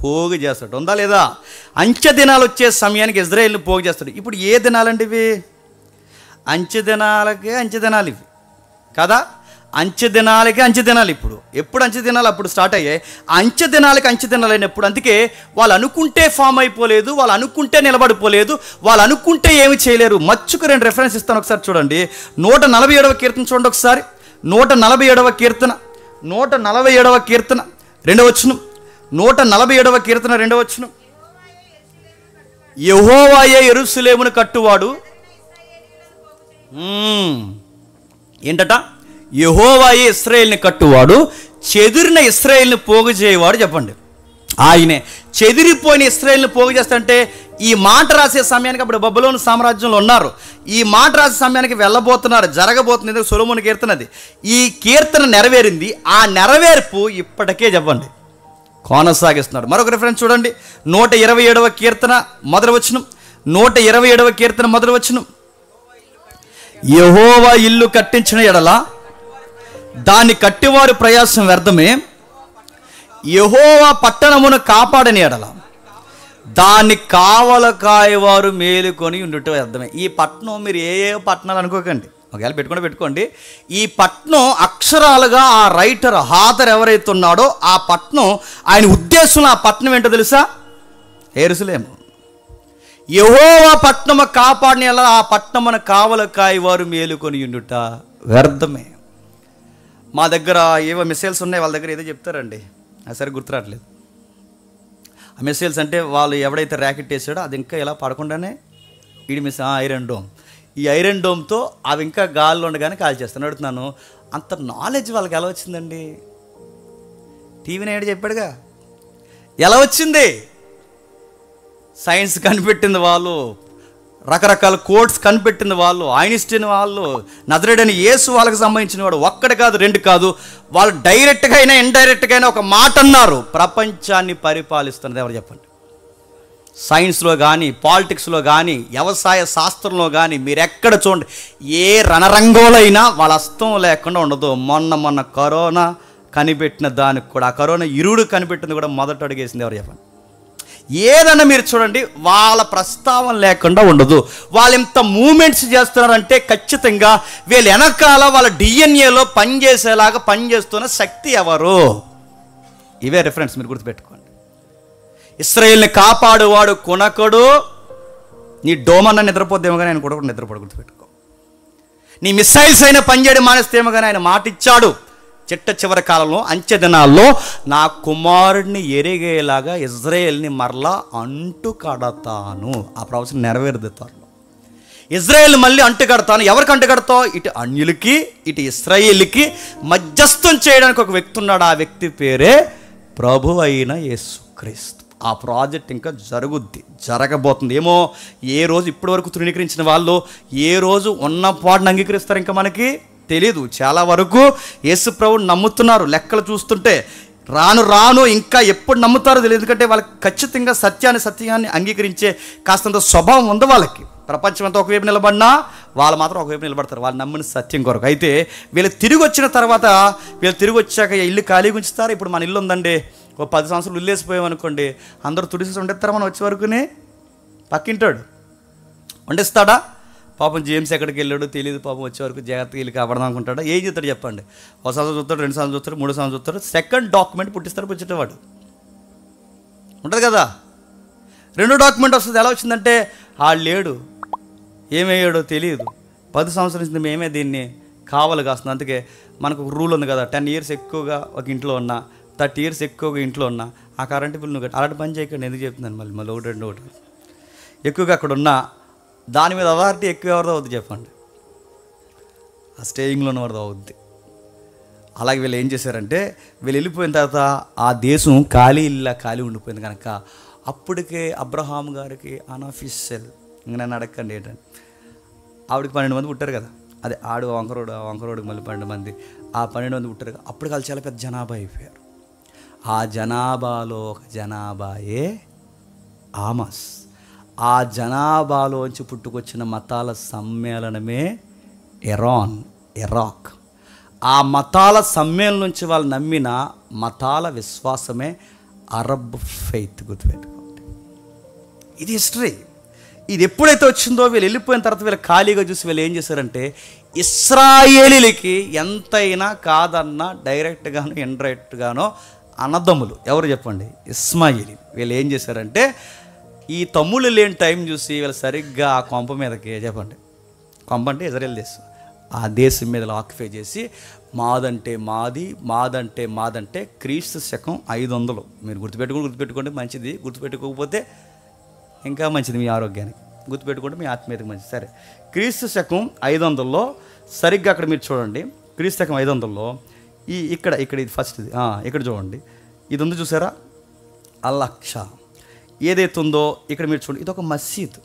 పోగు చేస్తాడు. ఉందా లేదా? అంచె దినాలు వచ్చే సమయానికి ఇజ్రాయేల్ని పోగు చేస్తాడు. ఇప్పుడు ఏ దినాలండి ఇవి? అంచె దినాలు ఇవి కదా. అంచె దినాలు ఇప్పుడు ఎప్పుడు అంచె దినాలు అప్పుడు స్టార్ట్ అయ్యాయి. అంచె దినాలు అయినప్పుడు, అందుకే వాళ్ళు అనుకుంటే ఫామ్ అయిపోలేదు, వాళ్ళు అనుకుంటే నిలబడిపోలేదు, వాళ్ళు అనుకుంటే ఏమి చేయలేరు. మచ్చుకు 2 రెఫరెన్స్ ఇస్తాను, ఒకసారి చూడండి. 147వ కీర్తన చూడండి ఒకసారి. 147వ కీర్తన 2వ వచనం. 147వ కీర్తన 2వ వచనం. యెహోవాయే యెరూషలేమును కట్టువాడు. ఏంటట? యెహోవాయే ఇశ్రాయేలుని కట్టువాడు, చెదిరిన ఇశ్రాయేలుని పోగు చేయవాడు. చెప్పండి, ఆయనే. చెదిరిపోయిన ఇశ్రాయేలుని పోగు చేస్తాంటే ఈ మాట రాసే సమయానికి అప్పుడు బబులోను సామ్రాజ్యంలో ఉన్నారు. ఈ మాట రాసే సమయానికి వెళ్ళబోతున్నారు, జరగబోతుంది. సొలొమోను కీర్తనది. ఈ కీర్తన నెరవేరింది. ఆ నెరవేర్పు ఇప్పటికే చెప్పండి కొనసాగిస్తున్నాడు. మరొక రిఫరెన్స్ చూడండి. 127వ కీర్తన మొదటి వచనం. 127వ కీర్తన మొదటి వచనం. యెహోవా ఇల్లు కట్టించిన ఎడల దాన్ని కట్టివారి ప్రయాసం వ్యర్థమే, యెహోవా పట్టణమును కాపాడని ఎడల దాన్ని కావల కాయవారు మేలుకొని ఉండుట వ్యర్థమే. ఈ పట్టణం మీరు ఏ పట్టణాలు అనుకోకండి, ఒకవేళ పెట్టుకోండి. ఈ పట్నం అక్షరాలుగా ఆ రైటర్ హాదర్ ఎవరైతే ఉన్నాడో ఆ పట్నం, ఆయన ఉద్దేశంలో ఆ పట్నం ఏంటో తెలుసా? యెరూషలేము. యెహోవా పట్నము కాపాడిన ఎలా ఆ పట్నమున కావల కాయవారు మేలుకొని ఉండుట వ్యర్థమే. మా దగ్గర ఏవో మిసైల్స్ ఉన్నాయి, వాళ్ళ దగ్గర ఏదో చెప్తారండి, అది సరే గుర్తురావట్లేదు. ఆ మిసైల్స్ అంటే వాళ్ళు ఎవడైతే ర్యాకెట్ వేసాడో అది ఇంకా ఇలా పడకుండానే ఈడి ఐరన్ డోమ్, ఈ ఐరన్ డోమ్తో అవి ఇంకా గాల్లో ఉండగానే కాల్ చేస్తాను. అడుగుతున్నాను, అంత నాలెడ్జ్ వాళ్ళకి ఎలా వచ్చిందండి? టీవీ నైట్ చెప్పాడుగా, ఎలా వచ్చింది? సైన్స్ కనిపెట్టింది వాళ్ళు, రకరకాల కోడ్స్ కనిపెట్టింది వాళ్ళు, ఐన్స్టీన్ వాళ్ళు, నజరేయుడైన యేసు వాళ్ళకి సంబంధించిన వాడు. ఒక్కటి కాదు, రెండు కాదు, వాళ్ళు డైరెక్ట్గా అయినా ఇండైరెక్ట్గా అయినా ఒక మాట అన్నారు. ప్రపంచాన్ని పరిపాలిస్తున్నది ఎవరు చెప్పండి? సైన్స్లో కానీ, పాలిటిక్స్లో కానీ, వ్యవసాయ శాస్త్రంలో కానీ మీరు ఎక్కడ చూడండి, ఏ రణరంగంలో అయినా వాళ్ళ హస్తం లేకుండా ఉండదు. మొన్న కరోనా కనిపెట్టిన దానికి కూడా, ఆ కరోనా ఇరుడు కనిపెట్టింది కూడా మొదట అడిగేసింది ఎవరు చెప్పండి? ఏదన్నా మీరు చూడండి, వాళ్ళ ప్రస్తావన లేకుండా ఉండదు. వాళ్ళు ఎంత మూమెంట్స్ చేస్తున్నారంటే ఖచ్చితంగా వీళ్ళు వెనకాల వాళ్ళ డిఎన్ఏలో పనిచేసేలాగా పనిచేస్తున్న శక్తి ఎవరు? ఇవే రిఫరెన్స్ మీరు గుర్తుపెట్టుకోండి. ఇశ్రాయేలుని కాపాడువాడు కొనకడు. నీ డోమన్న నిద్రపోద్దేమో కానీ ఆయన కూడా నిద్రపోడు, గుర్తుపెట్టుకో. నీ మిసైల్స్ అయినా పనిచేయడం మానేస్తేమో కానీ ఆయన మాట ఇచ్చాడు, చివరి కాలంలో అంచె దినాల్లో నా కుమారుడిని ఎరిగేలాగా ఇజ్రాయేల్ని మరలా అంటు కడతాను. ఆ ప్రవచనం నెరవేరుతారు. ఇజ్రాయేల్ మళ్ళీ అంటు కడతాను. ఎవరికి అంటు కడతావు? ఇటు అన్యులకి ఇటు ఇశ్రాయేలుకి మధ్యస్థం చేయడానికి ఒక వ్యక్తి ఉన్నాడు. ఆ వ్యక్తి పేరే ప్రభు అయిన యేసుక్రీస్తు. ఆ ప్రాజెక్ట్ ఇంకా జరగబోతుంది. ఏమో ఏ రోజు ఇప్పటి వరకు తృణీకరించిన వాళ్ళు ఏ రోజు ఉన్న పాటను అంగీకరిస్తారు ఇంకా మనకి తెలీదు. చాలా వరకు యేసు ప్రభువుని నమ్ముతున్నారు. లెక్కలు చూస్తుంటే రాను ఇంకా ఎప్పుడు నమ్ముతారో తెలియదు. ఎందుకంటే వాళ్ళకి ఖచ్చితంగా సత్యాన్ని అంగీకరించే కాస్తంత స్వభావం ఉంది వాళ్ళకి. ప్రపంచం అంతా ఒకవైపు నిలబడినా వాళ్ళు మాత్రం ఒకవైపు నిలబడతారు, వాళ్ళు నమ్మిన సత్యం కొరకు. అయితే వీళ్ళు తిరిగి వచ్చిన తర్వాత, వీళ్ళు తిరిగి వచ్చాక ఇల్లు ఖాళీగా ఉంచుతారు. ఇప్పుడు మన ఇల్లు ఉందండి, ఒక 10 సంవత్సరాలు ఇల్లు వేసిపోయామనుకోండి, అందరూ తుడిసి వండిస్తారా? మనం వచ్చే వరకునే పక్కింటాడు వండిస్తాడా? పాపం జేమ్స్ ఎక్కడికి వెళ్ళాడో తెలియదు, పాపం వచ్చే వరకు జాగ్రత్తగా వెళ్ళి కాపాడదాం అనుకుంటాడా? ఏం చేస్తాడు చెప్పండి? ఒక సంవత్సరం చూస్తాడు, 2 సంవత్సరాలు చూస్తాడు, 3 సంవత్సరాలు చూస్తాడు, సెకండ్ డాక్యుమెంట్ పుట్టిస్తాడు పుచ్చేటవాడు ఉంటుంది కదా. 2 డాక్యుమెంట్ వస్తుంది. ఎలా వచ్చిందంటే ఆడు లేడు, ఏమయ్యాడో తెలియదు, 10 సంవత్సరాల నుంచి మేమే దీన్ని కావాలి కాస్తుంది. అందుకే మనకు ఒక రూల్ ఉంది కదా, 10 ఇయర్స్ ఎక్కువగా ఒక ఇంట్లో ఉన్నా, 30 ఇయర్స్ ఎక్కువగా ఇంట్లో ఉన్నా ఆ కరెంటు బిల్లు నువ్వు అలాంటి పని చేయకండి. ఎందుకు చెప్తున్నాను మళ్ళీ ఒకటి ఎక్కువగా అక్కడ ఉన్నా దాని మీద అథారిటీ ఎక్కువ ఎవరిదో అవుద్ది చెప్పండి? ఆ స్టేయింగ్లో ఉన్నవారిదో అవుద్ది. అలాగే వీళ్ళు ఏం చేశారంటే, వీళ్ళు వెళ్ళిపోయిన తర్వాత ఆ దేశం ఖాళీ ఉండిపోయింది కనుక అప్పటికే అబ్రహాం గారికి అన్అఫీషియల్, ఇంక నన్ను అడగండి ఏంటంటే, ఆవిడకి 12 మంది పుట్టారు కదా, అదే ఆడు వంకరోడికి మళ్ళీ 12 మంది, ఆ 12 మంది పుట్టారు కదా. అప్పుడు వాళ్ళు చాలా పెద్ద జనాభా అయిపోయారు. ఆ జనాభాలో ఒక జనాభాయే ఆమస్. ఆ జనాభాలోంచి పుట్టుకొచ్చిన మతాల సమ్మేళనమే ఇరాక్. ఆ మతాల సమ్మేళనం నుంచి వాళ్ళు నమ్మిన మతాల విశ్వాసమే అరబ్ ఫెయిత్. గుర్తుపెట్టుకోండి, ఇది హిస్టరీ. ఇది ఎప్పుడైతే వచ్చిందో వీళ్ళు వెళ్ళిపోయిన తర్వాత వీళ్ళు ఖాళీగా చూసి వీళ్ళు ఏం చేశారంటే, ఇశ్రాయేలీలకి ఎంతైనా కాదన్నా డైరెక్ట్గానో ఇండైరెక్ట్గానో అన్నదమ్ములు ఎవరు చెప్పండి? ఇస్మాయిలీ. వీళ్ళు ఏం చేశారంటే, ఈ తమ్ముళ్ళు లేని టైం చూసి వీళ్ళు సరిగ్గా ఆ కొంప మీదకి, చెప్పండి కొంప అంటే ఇజ్రాయేల్ దేశం, ఆ దేశం మీద ఆక్యుపై చేసి మాదంటే క్రీస్తు శకం 500. మీరు గుర్తుపెట్టుకోండి మంచిది, గుర్తుపెట్టుకోకపోతే ఇంకా మంచిది మీ ఆరోగ్యానికి, గుర్తుపెట్టుకుంటే మీ ఆత్మీయతకు మంచిది. సరే, క్రీస్తు శకం 500లో సరిగ్గా అక్కడ మీరు చూడండి, క్రీస్తు శకం 500లో ఇక్కడ ఇది ఫస్ట్, ఇది ఇక్కడ చూడండి, ఇది ఉంది చూసారా, అల్-అక్సా ఏదైతే ఉందో ఇక్కడ మీరు చూడండి, ఇది ఒక మసీద్.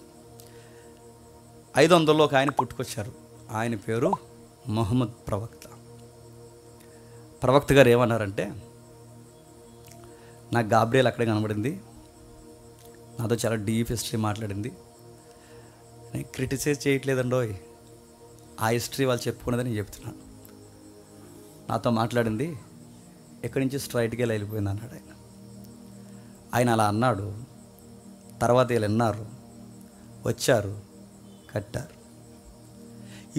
500లో ఒక ఆయన పుట్టుకొచ్చారు, ఆయన పేరు మొహమ్మద్ ప్రవక్త గారు ఏమన్నారంటే, నాకు గాబ్రియల్ అక్కడే కనబడింది, నాతో చాలా డీప్ హిస్టరీ మాట్లాడింది, నేను క్రిటిసైజ్ చేయట్లేదండోయ్, ఆ హిస్టరీ వాళ్ళు చెప్పుకున్నదని నేను చెప్తున్నాను. నాతో మాట్లాడింది, ఎక్కడి నుంచి స్ట్రైట్గా వెళ్ళిపోయింది అన్నాడు ఆయన. ఆయన అలా అన్నాడు. తర్వాత వీళ్ళు విన్నారు, వచ్చారు, కట్టారు.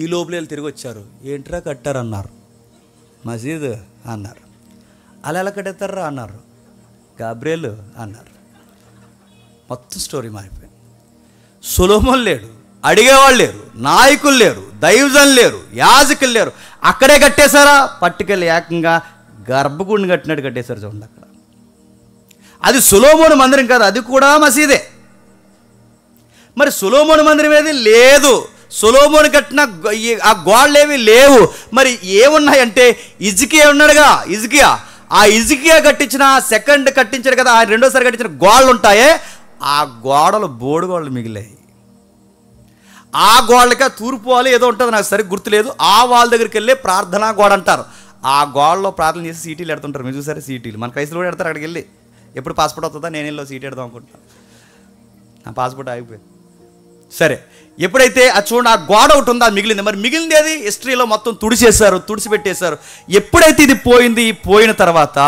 ఈ లోపల వీళ్ళు తిరిగి వచ్చారు. ఏంట్రా కట్టారు అన్నారు. మసీదు అన్నారు. అలా ఎలా కట్టేస్తారా అన్నారు. గాబ్రియల్ అన్నారు. మొత్తం స్టోరీ మారిపోయింది. సొలొమోన్ లేడు, అడిగేవాళ్ళు లేరు, నాయకులు లేరు, దైవజనులు లేరు, యాజకులు లేరు. అక్కడే కట్టేశారా? పట్టుకెళ్ళి ఏకంగా గర్భగుడిని కట్టినట్టు కట్టేశారు. చూడండి అక్కడ. అది సొలొమోను మందిరం కాదు, అది కూడా మసీదే. మరి సొలొమోను మందిరం ఏది లేదు. సొలొమోను కట్టిన ఆ గోడలు ఏవి లేవు. మరి ఏమున్నాయంటే హిజ్కియా ఉన్నాడుగా, హిజ్కియా. ఆ హిజ్కియా కట్టించిన సెకండ్ కట్టించాడు కదా, ఆ రెండోసారి కట్టించిన గోడలు ఉంటాయే, ఆ గోడలు బోడు గోడలు మిగిలాయి. ఆ గోడలకి తూర్పు వాళ్ళు ఏదో ఉంటుంది, నాకు సరిగ్గా గుర్తులేదు. ఆ వాళ్ళ దగ్గరికి వెళ్ళి ప్రార్థనా గోడ అంటారు. ఆ గోడలో ప్రార్థన చేసి సీటీలు ఎడుతుంటారు. మీరు చూసారా సీటీలు? మన క్రైస్తవులు కూడా ఎడతారు. అక్కడికి వెళ్ళి ఎప్పుడు పాస్పోర్ట్ అవుతుందా, నేను వెళ్ళి సీట్ ఎడదాం అనుకుంటున్నాను. నా పాస్పోర్ట్ ఆగిపోయింది. సరే, ఎప్పుడైతే అది చూడండి, ఆ గోడ ఒకటి ఉందా మిగిలింది. మరి మిగిలింది అది హిస్టరీలో మొత్తం తుడిచిపెట్టేశారు. ఎప్పుడైతే ఇది పోయిన తర్వాత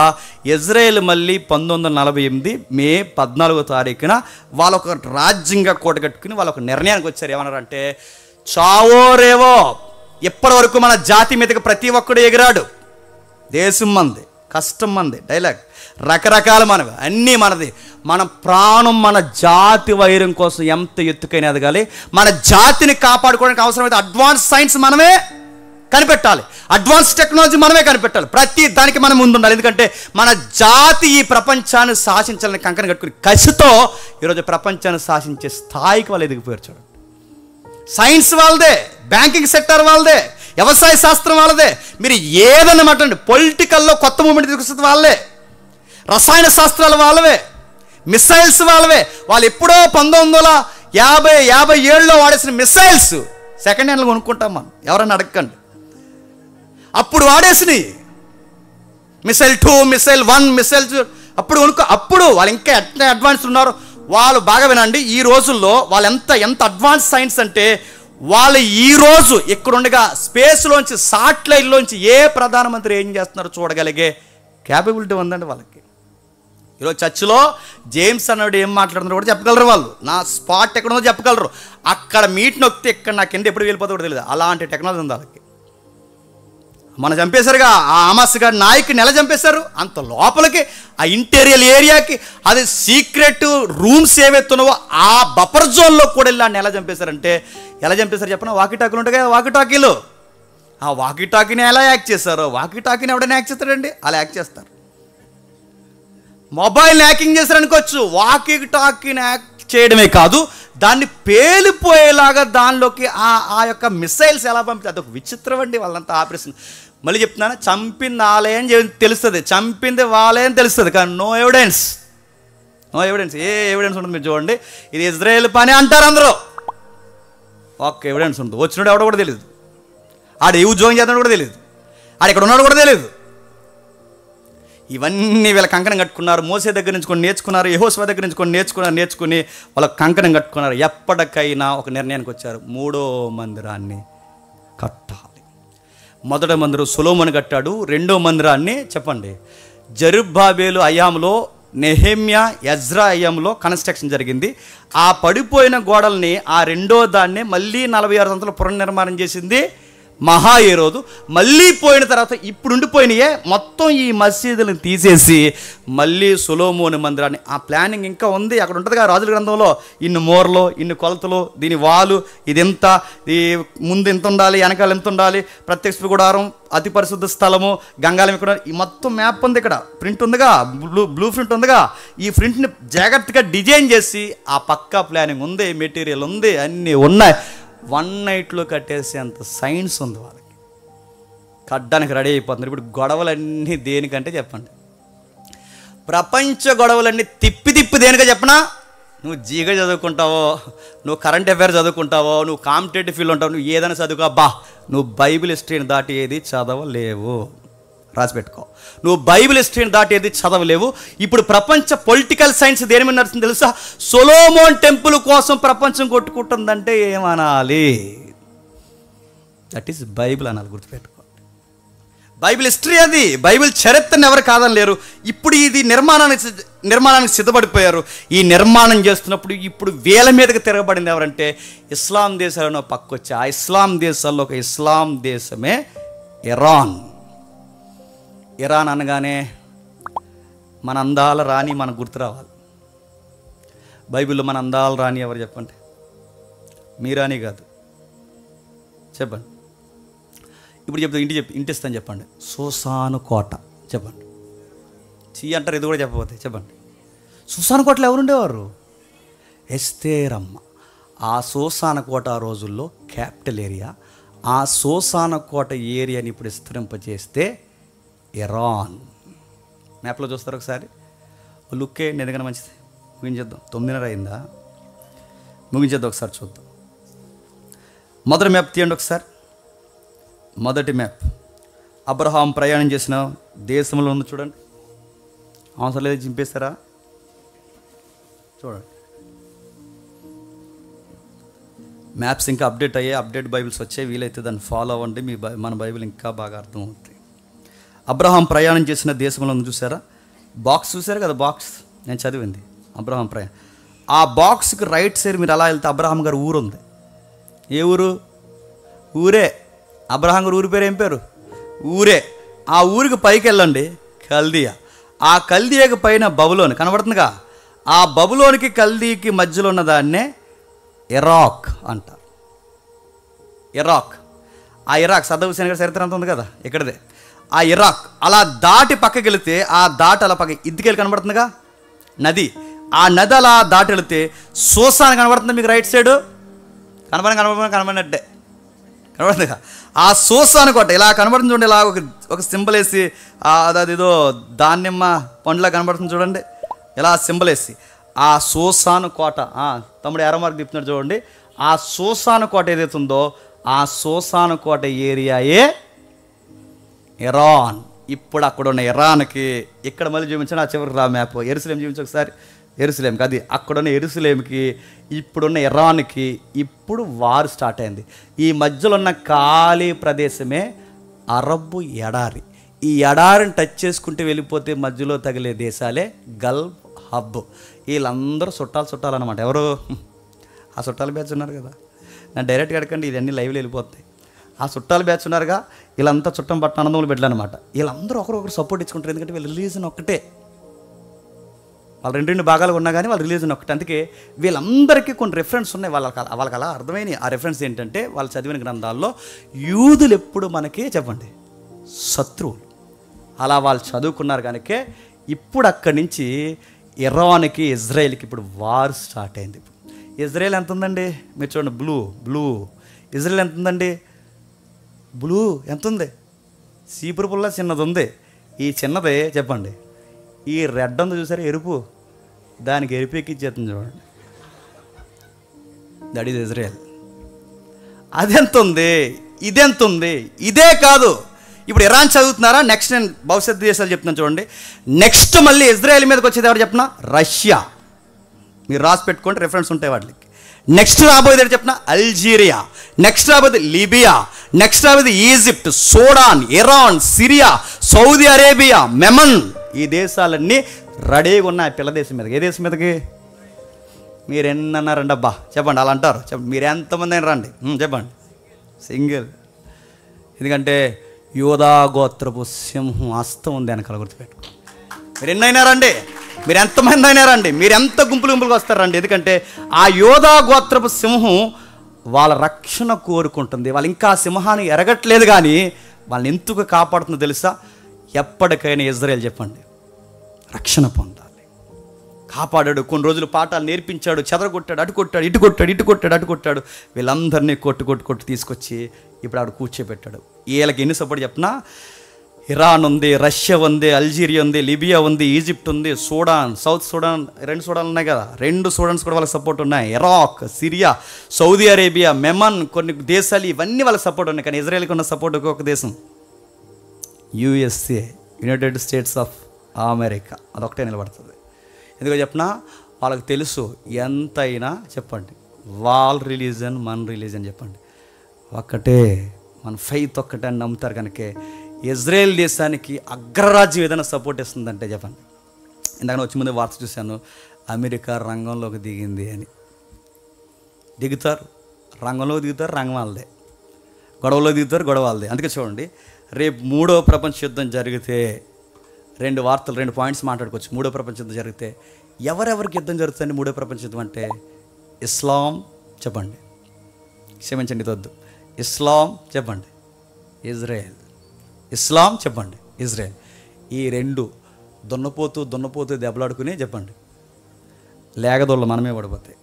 ఇజ్రాయేల్ మళ్ళీ 1948 మే 14వ తారీఖున వాళ్ళొక రాజ్యంగా కూడగట్టుకుని వాళ్ళొక నిర్ణయానికి వచ్చారు. ఏమన్నారంటే, చావో రేవో, ఇప్పటి వరకు మన జాతి మీదకి ప్రతి ఒక్కడు ఎగిరాడు. దేశం మంది, కష్టం మంది, డైలాగ్ రకరకాల మనవి, అన్నీ మనది. మన ప్రాణం మన జాతి వైరం కోసం ఎంత ఎత్తుకైనా ఎదగాలి. మన జాతిని కాపాడుకోవడానికి అవసరమైతే అడ్వాన్స్ సైన్స్ మనమే కనిపెట్టాలి, అడ్వాన్స్ టెక్నాలజీ మనమే కనిపెట్టాలి. ప్రతి దానికి మనం ముందుండాలి. ఎందుకంటే మన జాతి ఈ ప్రపంచాన్ని శాసించాలని కంకణం కట్టుకుని కసితో ఈరోజు ప్రపంచాన్ని శాసించే స్థాయికి వాళ్ళు ఎదిగిపోయారు. చూడండి, సైన్స్ వాళ్ళదే, బ్యాంకింగ్ సెక్టర్ వాళ్ళదే, వ్యవసాయ శాస్త్రం వాళ్ళదే. మీరు ఏదన్నా మాట్లాడండి, పొలిటికల్లో కొత్త మూమెంట్ తీసుకొస్తుంది వాళ్ళే, రసాయన శాస్త్రాలు వాళ్ళవే, మిసైల్స్ వాళ్ళవే. వాళ్ళు ఎప్పుడో 1957లో వాడేసిన మిసైల్స్ సెకండ్ హ్యాండ్లో కొనుక్కుంటాం మనం, ఎవరన్నా అడగండి. అప్పుడు వాడేసినాయి మిసైల్ 2, మిసైల్ 1, మిసైల్ 2 అప్పుడు వాళ్ళు ఇంకా ఎంత అడ్వాన్స్ ఉన్నారు. వాళ్ళు బాగా వినండి, ఈ రోజుల్లో వాళ్ళు ఎంత అడ్వాన్స్ సైన్స్ అంటే, వాళ్ళు ఈరోజు ఇక్కడుండగా స్పేస్లోంచి సాటిలైట్లోంచి ఏ ప్రధానమంత్రి ఏం చేస్తున్నారో చూడగలిగే క్యాపబిలిటీ ఉందండి వాళ్ళకి. ఈరోజు చర్చిలో జేమ్స్ అన్నాడు ఏం మాట్లాడుతున్నారో కూడా చెప్పగలరు వాళ్ళు. నా స్పాట్ ఎక్కడ ఉందో చెప్పగలరు. అక్కడ మీట్ నొక్కితే ఇక్కడ నా కింద ఎప్పుడు వెళ్ళిపోతుందో కూడా తెలియదు. అలాంటి టెక్నాలజీ ఉంది వాళ్ళకి. మనం చంపేశారుగా ఆ హమాస్ గారి నాయకుని ఎలా చంపేశారు? అంత లోపలికి ఆ ఇంటీరియర్ ఏరియాకి, అది సీక్రెట్ రూమ్స్ ఏవైతున్నావో ఆ బఫర్ జోన్లో కూడా వెళ్ళి ఎలా చంపేశారంటే, ఎలా చంపేశారు చెప్పిన, వాకీటాకీలు ఉంటాయి కదా, వాకీటాకీలు. ఆ వాకీటాకీని ఎలా యాక్ట్ చేశారో, వాకీటాకీని ఎవడైనా యాక్ట్ చేస్తాడండి, అలా యాక్ట్ చేస్తారు. మొబైల్ హ్యాకింగ్ చేశారనుకోవచ్చు, వాకీటాకీని యాక్ట్ చేయడమే కాదు, దాన్ని పేలిపోయేలాగా దానిలోకి ఆ యొక్క మిసైల్స్ ఎలా పంపితే అదొక విచిత్రం అండి వాళ్ళంతా ఆపరేషన్. మళ్ళీ చెప్తున్నాను, చంపింది వాళ్ళే అని తెలుస్తుంది, చంపింది వాళ్ళే అని తెలుస్తుంది, కానీ నో ఎవిడెన్స్. ఏ ఎవిడెన్స్ ఉంటుంది మీరు చూడండి. ఇది ఇజ్రాయేల్ పని అంటారు అందరూ, ఒక్క ఎవిడెన్స్ ఉంటుంది. వచ్చినాడు ఎవడో కూడా తెలియదు, ఆడు ఏ ఉద్యోగం చేస్తున్నాడు కూడా తెలియదు, ఆడు ఇక్కడ ఉన్నాడు కూడా తెలియదు. ఇవన్నీ వీళ్ళ కంకణం కట్టుకున్నారు. మోసే దగ్గర నుంచి కొన్ని నేర్చుకున్నారు, యెహోషువ దగ్గర నుంచి కొన్ని నేర్చుకుని వాళ్ళ కంకణం కట్టుకున్నారు. ఎప్పటికైనా ఒక నిర్ణయానికి వచ్చారు, 3వ మందిరాన్ని కట్టాలి. మొదటి మందిరం సొలొమోను కట్టాడు. 2వ మందిరాన్ని చెప్పండి, జెరుబ్బాబెలు అయ్యాములో, నెహెమ్యా, ఎజ్రా అయ్యాములో కన్స్ట్రక్షన్ జరిగింది. ఆ పడిపోయిన గోడల్ని ఆ 2వ దాన్ని మళ్ళీ 46 సంవత్సరాలు పునర్నిర్మాణం చేసింది మహాయేరోదు. మళ్ళీ పోయిన తర్వాత ఇప్పుడు ఉండిపోయినాయే మొత్తం ఈ మసీదులను తీసేసి మళ్ళీ సొలొమోను మందిరాన్ని, ఆ ప్లానింగ్ ఇంకా ఉంది. అక్కడ ఉంటుంది కదా రాజుల గ్రంథంలో, ఇన్ని మూరలు, ఇన్ని కొలతలు, దీని వాలు ఇది ఎంత, ఈ ముందు ఎంత ఉండాలి, వెనకాల ఎంత ఉండాలి, ప్రత్యక్ష గుడారం, అతి పరిశుద్ధ స్థలము, గంగాలం ఇక్కడ, ఈ మొత్తం మ్యాప్ ఉంది. ఇక్కడ ప్రింట్ ఉందిగా, బ్లూ ప్రింట్ ఉందిగా. ఈ ప్రింట్ని జాగ్రత్తగా డిజైన్ చేసి ఆ పక్కా ప్లానింగ్ ఉంది, మెటీరియల్ ఉంది, అన్నీ ఉన్నాయి. 1 నైట్లో కట్టేసేంత సైన్స్ ఉంది వాళ్ళకి. కట్టడానికి రెడీ అయిపోతున్నారు. ఇప్పుడు గొడవలన్నీ దేనికంటే చెప్పండి, ప్రపంచ గొడవలన్నీ తిప్పి దేనిగా చెప్పనా? నువ్వు జీగా చదువుకుంటావో, నువ్వు కరెంట్ అఫైర్ చదువుకుంటావో, నువ్వు కాంపిటేటివ్ ఫీల్డ్ ఉంటావు, నువ్వు ఏదైనా చదువుకో, నువ్వు బైబిల్ హిస్టరీని దాటి ఏది చదవలేవు. రాసి పెట్టుకో, నువ్వు బైబిల్ హిస్టరీని దాటి ఏది చదవలేవు. ఇప్పుడు ప్రపంచ పొలిటికల్ సైన్స్ దేని మీద నడుస్తుంది తెలుసా? సొలొమోన్ టెంపుల్ కోసం ప్రపంచం కొట్టుకుంటుందంటే ఏమనాలి? దట్ ఈస్ బైబిల్ అనాలి, గుర్తుపెట్టుకోండి. బైబిల్ హిస్టరీ అది, బైబిల్ చరిత్రను ఎవరు కాదని లేరు. ఇప్పుడు ఇది నిర్మాణానికి సిద్ధపడిపోయారు. ఈ నిర్మాణం చేస్తున్నప్పుడు ఇప్పుడు వేల మీదకి తిరగబడింది ఎవరంటే ఇస్లాం దేశాలను పక్కొచ్చి, ఆ ఇస్లాం దేశాల్లో ఒక ఇస్లాం దేశమే ఇరాన్. ఇరాన్ అనగానే మన అందాల రాణి మనకు గుర్తు రావాలి. బైబిల్లో మన అందాల రాణి ఎవరు చెప్పండి? మీ రాణి కాదు, చెప్పండి. ఇప్పుడు చెప్తా, ఇంటి ఇస్తాను చెప్పండి. సూసాను కోట చెప్పండి. అంటారు, ఇది కూడా చెప్పబోతే చెప్పండి. సూసాను కోటలో ఎవరుండేవారు? ఎస్తేరమ్మ. ఆ సూసాను కోట ఆ రోజుల్లో క్యాపిటల్ ఏరియా. ఆ సూసాను కోట ఏరియాని ఇప్పుడు విస్తరింపజేస్తే ఇరాన్. మ్యాప్లో చూస్తారు ఒకసారి, లుక్కే ఎందుకన్నా మంచిది. ముగించేద్దాం, 9:30 అయిందా? ముగించేద్దాం, ఒకసారి చూద్దాం. మొదటి మ్యాప్ తీయండి ఒకసారి. మొదటి మ్యాప్ అబ్రహాం ప్రయాణం చేసిన దేశంలో ఉంది చూడండి. అవసరం లేదు, చింపేస్తారా? చూడండి, మ్యాప్స్ ఇంకా అప్డేట్ బైబిల్స్ వచ్చాయి. వీలైతే దాన్ని ఫాలో అవ్వండి, మన బైబిల్ ఇంకా బాగా అర్థమవుతుంది. అబ్రహాం ప్రయాణం చేసిన దేశంలో ఉంది చూసారా? బాక్స్ చూసారు కదా, బాక్స్ నేను చదివింది అబ్రహాం ప్రయాణం. ఆ బాక్స్కి రైట్ సైడ్ మీరు అలా వెళ్తే అబ్రహాం గారు ఊరు ఉంది. ఏ ఊరు? ఊరే. అబ్రహాం గారు ఊరి పేరు ఏం పేరు? ఊరే. ఆ ఊరికి పైకి వెళ్ళండి, కల్దియా. ఆ కల్దియాకి పైన బబులోని కనబడుతుందిగా. ఆ బబులోనికి కల్దీకి మధ్యలో ఉన్న దాన్నే ఇరాక్ అంటారు. ఇరాక్. ఆ ఇరాక్ సద్దాం హుసేన్ గారి చరిత్ర అంత ఉంది కదా, ఇక్కడదే. ఆ ఇరాక్ అలా దాటి పక్కకి వెళితే, ఆ దాటి అలా పక్క ఇద్దికెళ్ళి కనబడుతుందిగా నది. ఆ నది అలా దాటి వెళితే సూసాన్ కనబడుతుంది మీకు రైట్ సైడు. కనబడినట్టే కనబడుతుందిగా. ఆ సూసాను కోట ఇలా కనబడుతుంది చూడండి. ఇలా ఒక సింబల్ వేసి, అదేదో దానిమ్మ పండులా కనబడుతుంది చూడండి, ఇలా సింబల్ వేసి. ఆ సూసాను కోట, తమ్ముడు ఎర్రమార్క్ తిప్పుతున్నాడు చూడండి. ఆ సూసాను కోట ఏదైతే ఉందో ఆ సూసాను కోట ఏరియాయే ఇరాన్. ఇప్పుడు అక్కడ ఉన్న ఇరాన్కి ఇక్కడ మళ్ళీ చూపించండి, ఆ చివరికి రా మ్యాప్. ఎరుసలేం చూపించి ఒకసారి. ఎరుసలేంకి, అది అక్కడున్న ఎరుసలేంకి ఇప్పుడున్న ఇరాన్కి ఇప్పుడు వారు స్టార్ట్ అయింది. ఈ మధ్యలో ఉన్న ఖాళీ ప్రదేశమే అరబ్బు ఎడారి. ఈ ఎడారిని టచ్ చేసుకుంటూ వెళ్ళిపోతే మధ్యలో తగిలే దేశాలే గల్ఫ్ హబ్. వీళ్ళందరూ చుట్టాలన్నమాట. ఎవరు? ఆ చుట్టాల బ్యాచ్ ఉన్నారు కదా, నేను డైరెక్ట్గా అడగండి, ఇవన్నీ లైవ్లో వెళ్ళిపోతాయి. ఆ చుట్టాల బ్యాచ్ ఉన్నారుగా, వీళ్ళంతా చుట్టం పట్టిన ఆనందములు బిడ్డలన్నమాట. వీళ్ళందరూ ఒకరొకరు సపోర్ట్ ఇచ్చుకుంటారు. ఎందుకంటే వీళ్ళ రిలీజన్ ఒక్కటే, వాళ్ళు రెండు భాగాలు ఉన్నా కానీ వాళ్ళ రిలీజన్ ఒకటి. అందుకే వీళ్ళందరికీ కొన్ని రెఫరెన్స్ ఉన్నాయి. వాళ్ళకి అలా అర్థమైనవి. ఆ రెఫరెన్స్ ఏంటంటే వాళ్ళు చదివిన గ్రంథాల్లో యూదులు ఎప్పుడు మనకి చెప్పండి శత్రువులు. అలా వాళ్ళు చదువుకున్నారు కనుకే ఇప్పుడు అక్కడి నుంచి ఇరాన్కి ఇజ్రాయెల్కి ఇప్పుడు వార్ స్టార్ట్ అయింది. ఇజ్రాయెల్ ఎంత ఉందండి మీరు చూడండి, బ్లూ. ఇజ్రాయెల్ ఎంత ఉందండి? బ్లూ ఎంత ఉంది? సీపురు పుల్ల చిన్నది ఉంది. ఈ చిన్నదే చెప్పండి, ఈ రెడ్ ఉంది చూసారు, ఎరుపు, దానికి ఎరుపు ఎక్కిచ్చేస్తుంది చూడండి, దట్ ఈజ్ ఇజ్రాయెల్. అదెంత ఉంది, ఇదెంత ఉంది? ఇదే కాదు, ఇప్పుడు ఇరాన్ చదువుతున్నారా? నెక్స్ట్ నేను భవిష్యత్ దేశాలు చెప్తున్నాను చూడండి. నెక్స్ట్ మళ్ళీ ఇజ్రాయెల్ మీదకి వచ్చేది ఎవరు చెప్పిన? రష్యా. మీరు రాసి పెట్టుకోండి, రెఫరెన్స్ ఉంటాయి వాటికి. నెక్స్ట్ రాబోయేది చెప్పిన అల్జీరియా, నెక్స్ట్ రాబోయేది లిబియా, నెక్స్ట్ రాబోయేది Egypt, Sudan, Iran, Syria, Saudi Arabia, Memon. ఈ దేశాలన్నీ రెడీగా ఉన్నాయి పిల్ల దేశం మీదకి. ఏ దేశం మీదకి? మీరు ఎన్నన్నారండి అబ్బా చెప్పండి, అలా అంటారు చెప్పండి. మీరు ఎంతమంది అయినా రండి చెప్పండి, సింగిల్. ఎందుకంటే యోధా గోత్రపు సింహం హస్తం ఉంది వెనకాల, గుర్తుపెట్టుకో. మీరు ఎన్నైనా రండి, మీరు ఎంతమంది అయినా రండి, మీరు ఎంత గుంపులుగా వస్తారండి. ఎందుకంటే ఆ యోధా గోత్రపు సింహం వాళ్ళ రక్షణ కోరుకుంటుంది. వాళ్ళు ఇంకా సింహాన్ని ఎరగట్లేదు కానీ వాళ్ళని ఎందుకు కాపాడుతుందో తెలుసా? ఎప్పటికైనా ఇజ్రాయెల్ చెప్పండి రక్షణ పొందాలి. కాపాడాడు, కొన్ని రోజులు పాఠాలు నేర్పించాడు, చెదరగొట్టాడు, అటు కొట్టాడు, ఇటు కొట్టాడు, ఇటు కొట్టాడు, అటు కొట్టాడు. వీళ్ళందరినీ కొట్టు తీసుకొచ్చి ఇప్పుడు ఆడు కూర్చోబెట్టాడు. వీళ్ళకి ఎన్ని సపోర్ట్ చెప్పినా, ఇరాన్ ఉంది, రష్యా ఉంది, అల్జీరియా ఉంది, లిబియా ఉంది, ఈజిప్ట్ ఉంది, సూడాన్, సౌత్ సూడాన్, 2 సూడాన్ ఉన్నాయి కదా, 2 సూడాన్స్ కూడా వాళ్ళకి సపోర్ట్ ఉన్నాయి. Iraq, Syria, Saudi Arabia, Memon, కొన్ని దేశాలు ఇవన్నీ వాళ్ళకి సపోర్ట్ ఉన్నాయి. కానీ ఇజ్రాయెల్కి ఉన్న సపోర్ట్ ఒక దేశం, USA, United states of America. అదొకటే నిలబడుతుంది. ఎందుకో చెప్పినా వాళ్ళకి తెలుసు ఎంతైనా చెప్పండి, వాళ్ళ రిలీజన్ మన రిలీజన్ చెప్పండి ఒక్కటే, మన ఫెయిత్ ఒక్కటే అని నమ్ముతారు. కనుక ఇజ్రాయెల్ దేశానికి అగ్రరాజ్యం ఏదైనా సపోర్ట్ ఇస్తుందంటే చెప్పండి. ఇందాక వచ్చి ముందు వార్త చూశాను, అమెరికా రంగంలోకి దిగింది అని. దిగుతారు, రంగంలోకి దిగుతారు, రంగం వాళ్ళదే. గొడవలో దిగుతారు, గొడవ వాళ్ళదే. అందుకే చూడండి, రేపు 3వ ప్రపంచ యుద్ధం జరిగితే 2 వార్తలు 2 పాయింట్స్ మాట్లాడుకోవచ్చు. 3వ ప్రపంచ యుద్ధం జరిగితే ఎవరెవరికి యుద్ధం జరుగుతుంది? 3వ ప్రపంచ యుద్ధం అంటే ఇస్లాం చెప్పండి, క్షమించండి వద్దు, ఇస్లాం చెప్పండి, ఇజ్రాయెల్. ఇస్లాం చెప్పండి, ఇజ్రాయెల్. ఈ 2 దున్నపోతూ దెబ్బలాడుకుని చెప్పండి, లేగదోళ్ళు మనమే పడిపోతాయి.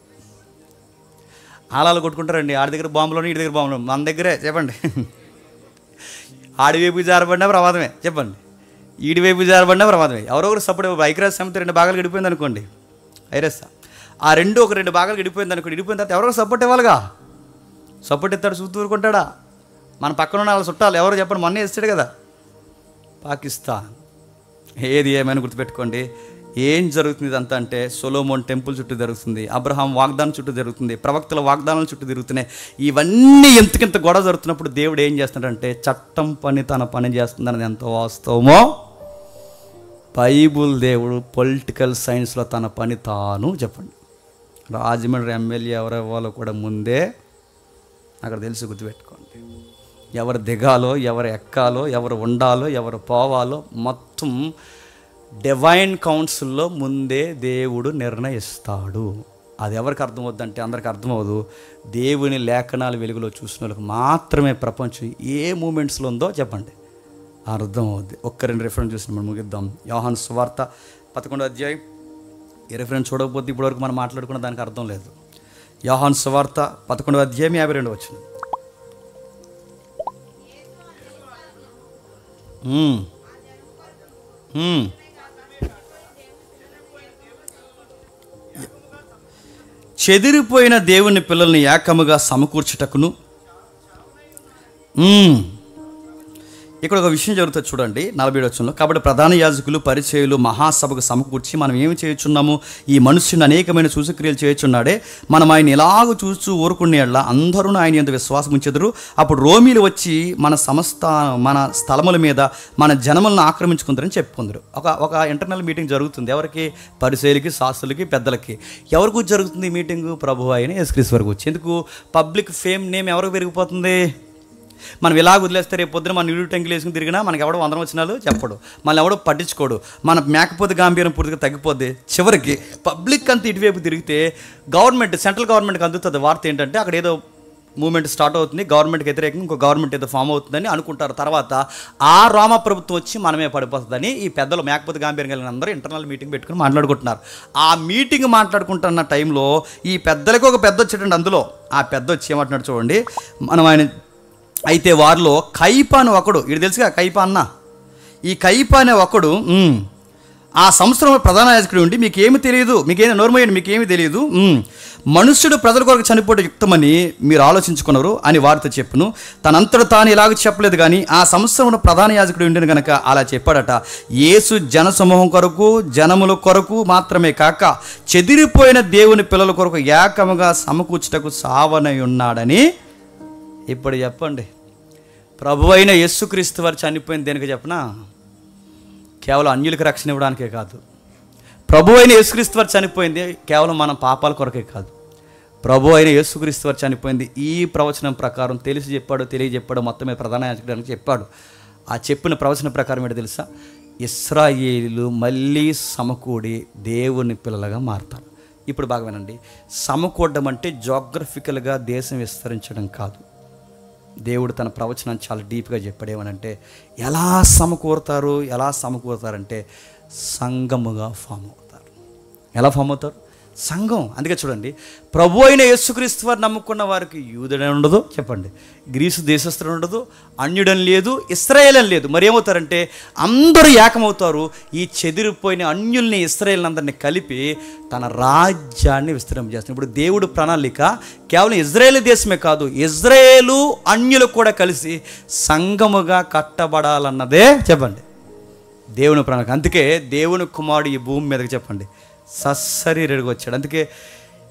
ఆలాలు కొట్టుకుంటారండి, ఆడి దగ్గర బాంబులోని ఈడి దగ్గర బాంబులో, మన దగ్గరే చెప్పండి. ఆడి వైపు జారబడినా ప్రమాదమే చెప్పండి, ఈడి వైపు జారబడినా ప్రమాదమే. ఎవరొకరు సపోర్ట్ ఐక్యరాజ్య సమితి 2 భాగాలు గడిపోయింది అనుకోండి, ఐరస్ ఆ 2 భాగాలు గడిపోయింది అనుకోండి, గడిపోయిన తర్వాత ఎవరో సపోర్ట్ ఇవ్వాలిగా. సపోర్ట్ ఇస్తాడు, చూస్తూ ఊరుకుంటాడా? మన పక్కన ఉన్న వాళ్ళ చుట్టాలు ఎవరో చెప్పండి, మొన్నే ఇస్తాడు కదా పాకిస్తాన్. ఏది ఏమైనా గుర్తుపెట్టుకోండి, ఏం జరుగుతుంది ఇదంతా అంటే సొలొమోన్ టెంపుల్ చుట్టూ జరుగుతుంది, అబ్రహాం వాగ్దానం చుట్టూ జరుగుతుంది, ప్రవక్తల వాగ్దానాల చుట్టూ తిరుగుతున్నాయి. ఇవన్నీ ఎంతకింత గొడవ జరుగుతున్నప్పుడు దేవుడు ఏం చేస్తున్నాడంటే చట్టం పని తన పని చేస్తుందన్నది ఎంత వాస్తవమో బైబుల్ దేవుడు పొలిటికల్ సైన్స్లో తన పని తాను చెప్పండి. రాజమండ్రి ఎమ్మెల్యే ఎవరెవ్వాలో కూడా ముందే అక్కడ తెలిసి గుర్తుపెట్టుకోండి. ఎవరు దిగాలో, ఎవరు ఎక్కాలో, ఎవరు ఉండాలో, ఎవరు పోవాలో మొత్తం డివైన్ కౌన్సిల్లో ముందే దేవుడు నిర్ణయిస్తాడు. అది ఎవరికి అర్థమవుద్దంటే అందరికి అర్థమవుదు. దేవుని లేఖనాల వెలుగులో చూసిన వాళ్ళకి మాత్రమే ప్రపంచం ఏ మూమెంట్స్లో ఉందో చెప్పండి అర్థమవుద్ది. 1-2 రిఫరెన్స్ చూసి మనం ముగిద్దాం. యోహాను సువార్త 11వ అధ్యాయం. ఈ రిఫరెన్స్ చూడకపోతే ఇప్పటివరకు మనం మాట్లాడుకున్న దానికి అర్థం లేదు. యోహాను సువార్త 11వ అధ్యాయం 52వ వచనం. చెదిరిపోయిన దేవుని పిల్లల్ని ఏకముగా సమకూర్చుటకును. ఇక్కడ ఒక విషయం జరుగుతుంది చూడండి 47వ వచనంలో. కాబట్టి ప్రధాన యాజకులు పరిచయులు మహాసభకు సమకూర్చి మనం ఏమి చేయుచున్నాము, ఈ మనుష్యుని అనేకమైన సూచక్రియలు చేయుచున్నాడే, మనం ఆయన ఇలాగ చూస్తూ ఊరుకునేలా అందరూ ఆయన యందు విశ్వాసం ఉంచెదరు. అప్పుడు రోమీలు వచ్చి మన స్థలముల మీద మన జనములను ఆక్రమించుకుంటారని చెప్పుకుందరు. ఒక ఇంటర్నల్ మీటింగ్ జరుగుతుంది. ఎవరికి? పరిచయులకి, శాస్త్రులకి, పెద్దలకి. ఎవరికి జరుగుతుంది ఈ మీటింగు? ప్రభువు అయిన యేసుక్రీస్తు వరకు వచ్చి. ఎందుకు? పబ్లిక్ ఫేమ్ నేమ్ ఎవరికి పెరిగిపోతుంది? మనం ఇలా వదిలేస్తే రేపు పొద్దున మన ఇల్లు టెంకులు వేసుకుని తిరిగినా మనకి ఎవడో 100 వచనాలు చెప్పడు, మనల్ని ఎవడో పట్టించుకోడు, మన మేకపోతే గాంభీర్యం పూర్తిగా తగ్గిపోద్ది. చివరికి పబ్లిక్ అంతా ఇటువైపు తిరిగితే సెంట్రల్ గవర్నమెంట్కి అందుతుంది వార్త ఏంటంటే అక్కడ ఏదో మూవ్మెంట్ స్టార్ట్ అవుతుంది, గవర్నమెంట్కి వ్యతిరేకంగా ఇంకో గవర్నమెంట్ ఏదో ఫామ్ అవుతుందని అనుకుంటారు. తర్వాత ఆ రోమ ప్రభుత్వం వచ్చి మనమే పడిపోతుందని ఈ పెద్దలు మేకపోతే గాంభీర్యం కలిగిన అందరూ ఇంటర్నల్ మీటింగ్ పెట్టుకుని మాట్లాడుకుంటున్నారు. ఆ మీటింగ్ మాట్లాడుకుంటున్న టైంలో ఈ పెద్దలకు ఒక పెద్ద వచ్చేటండి. అందులో ఆ పెద్ద వచ్చి ఏమంటున్నాడు చూడండి, మనం ఆయన అయితే వారిలో కైపా అని ఒకడు, ఇది తెలుసుగా కైపా అన్న, ఈ కైపా అనే ఒకడు ఆ సంవత్సరంలో ప్రధాన యాజకుడు ఉండి మీకేమి తెలియదు, మీకేమి నోర్మయ్యండి, మీకేమి తెలియదు, మనుష్యుడు ప్రజల కొరకు చనిపోవడం యుక్తమని మీరు ఆలోచించుకున్నారు అని వారితో చెప్పును. తనంతట తాను ఇలాగ చెప్పలేదు, కానీ ఆ సంవత్సరంలో ప్రధాన యాజకుడు ఉండిన కనుక అలా చెప్పాడట. యేసు జనసమూహం కొరకు, జనముల కొరకు మాత్రమే కాక చెదిరిపోయిన దేవుని పిల్లల కొరకు ఏకముగా సమకూర్చుటకు సావనై ఉన్నాడని. ఇప్పుడు చెప్పండి, ప్రభు అయిన యేసుక్రీస్తు వారు చనిపోయింది దేనికి చెప్పనా? కేవలం అన్యులకు రక్షణ ఇవ్వడానికే కాదు. ప్రభు అయిన యేసుక్రీస్తు వారు చనిపోయింది కేవలం మన పాపాల కొరకే కాదు. ప్రభు అయిన యేసుక్రీస్తు వారు చనిపోయింది ఈ ప్రవచనం ప్రకారం తెలియజెప్పాడు మొత్తమే ప్రధాన యాజకుడానికి చెప్పాడు. ఆ చెప్పిన ప్రవచనం ప్రకారం ఏంటో తెలుసా? ఇశ్రాయేలీలు మళ్ళీ సమకూడి దేవుని పిల్లలుగా మారుతారు. ఇప్పుడు బాగా వినండి, సమకూడడం అంటే జోగ్రఫికల్గా దేశం విస్తరించడం కాదు. దేవుడు తన ప్రవచనాన్ని చాలా డీప్గా చెప్పాడు. ఏమనంటే ఎలా సమకూరుతారంటే సంఘముగా ఫామ్ అవుతారు. ఎలా ఫామ్ అవుతారు? సంఘం. అందుకే చూడండి, ప్రభు అయిన యేసుక్రీస్తు వారు నమ్ముకున్న వారికి యూదుడని ఉండదు చెప్పండి, గ్రీసు దేశస్థుడు ఉండదు, అన్యుడని లేదు, ఇశ్రాయేలని లేదు. మరి ఏమవుతారంటే అందరూ ఏకమవుతారు. ఈ చెదిరిపోయిన అన్యుల్ని ఇశ్రాయేల్ని కలిపి తన రాజ్యాన్ని విస్తరింపజేస్తారు. ఇప్పుడు దేవుడు ప్రణాళిక కేవలం ఇజ్రాయేల్ దేశమే కాదు, ఇజ్రాయేలు అన్యులు కూడా కలిసి సంఘముగా కట్టబడాలన్నదే చెప్పండి దేవుని ప్రణాళిక. అందుకే దేవుని కుమారుడు ఈ భూమి మీదకి చెప్పండి సశరీరుడిగా వచ్చాడు. అందుకే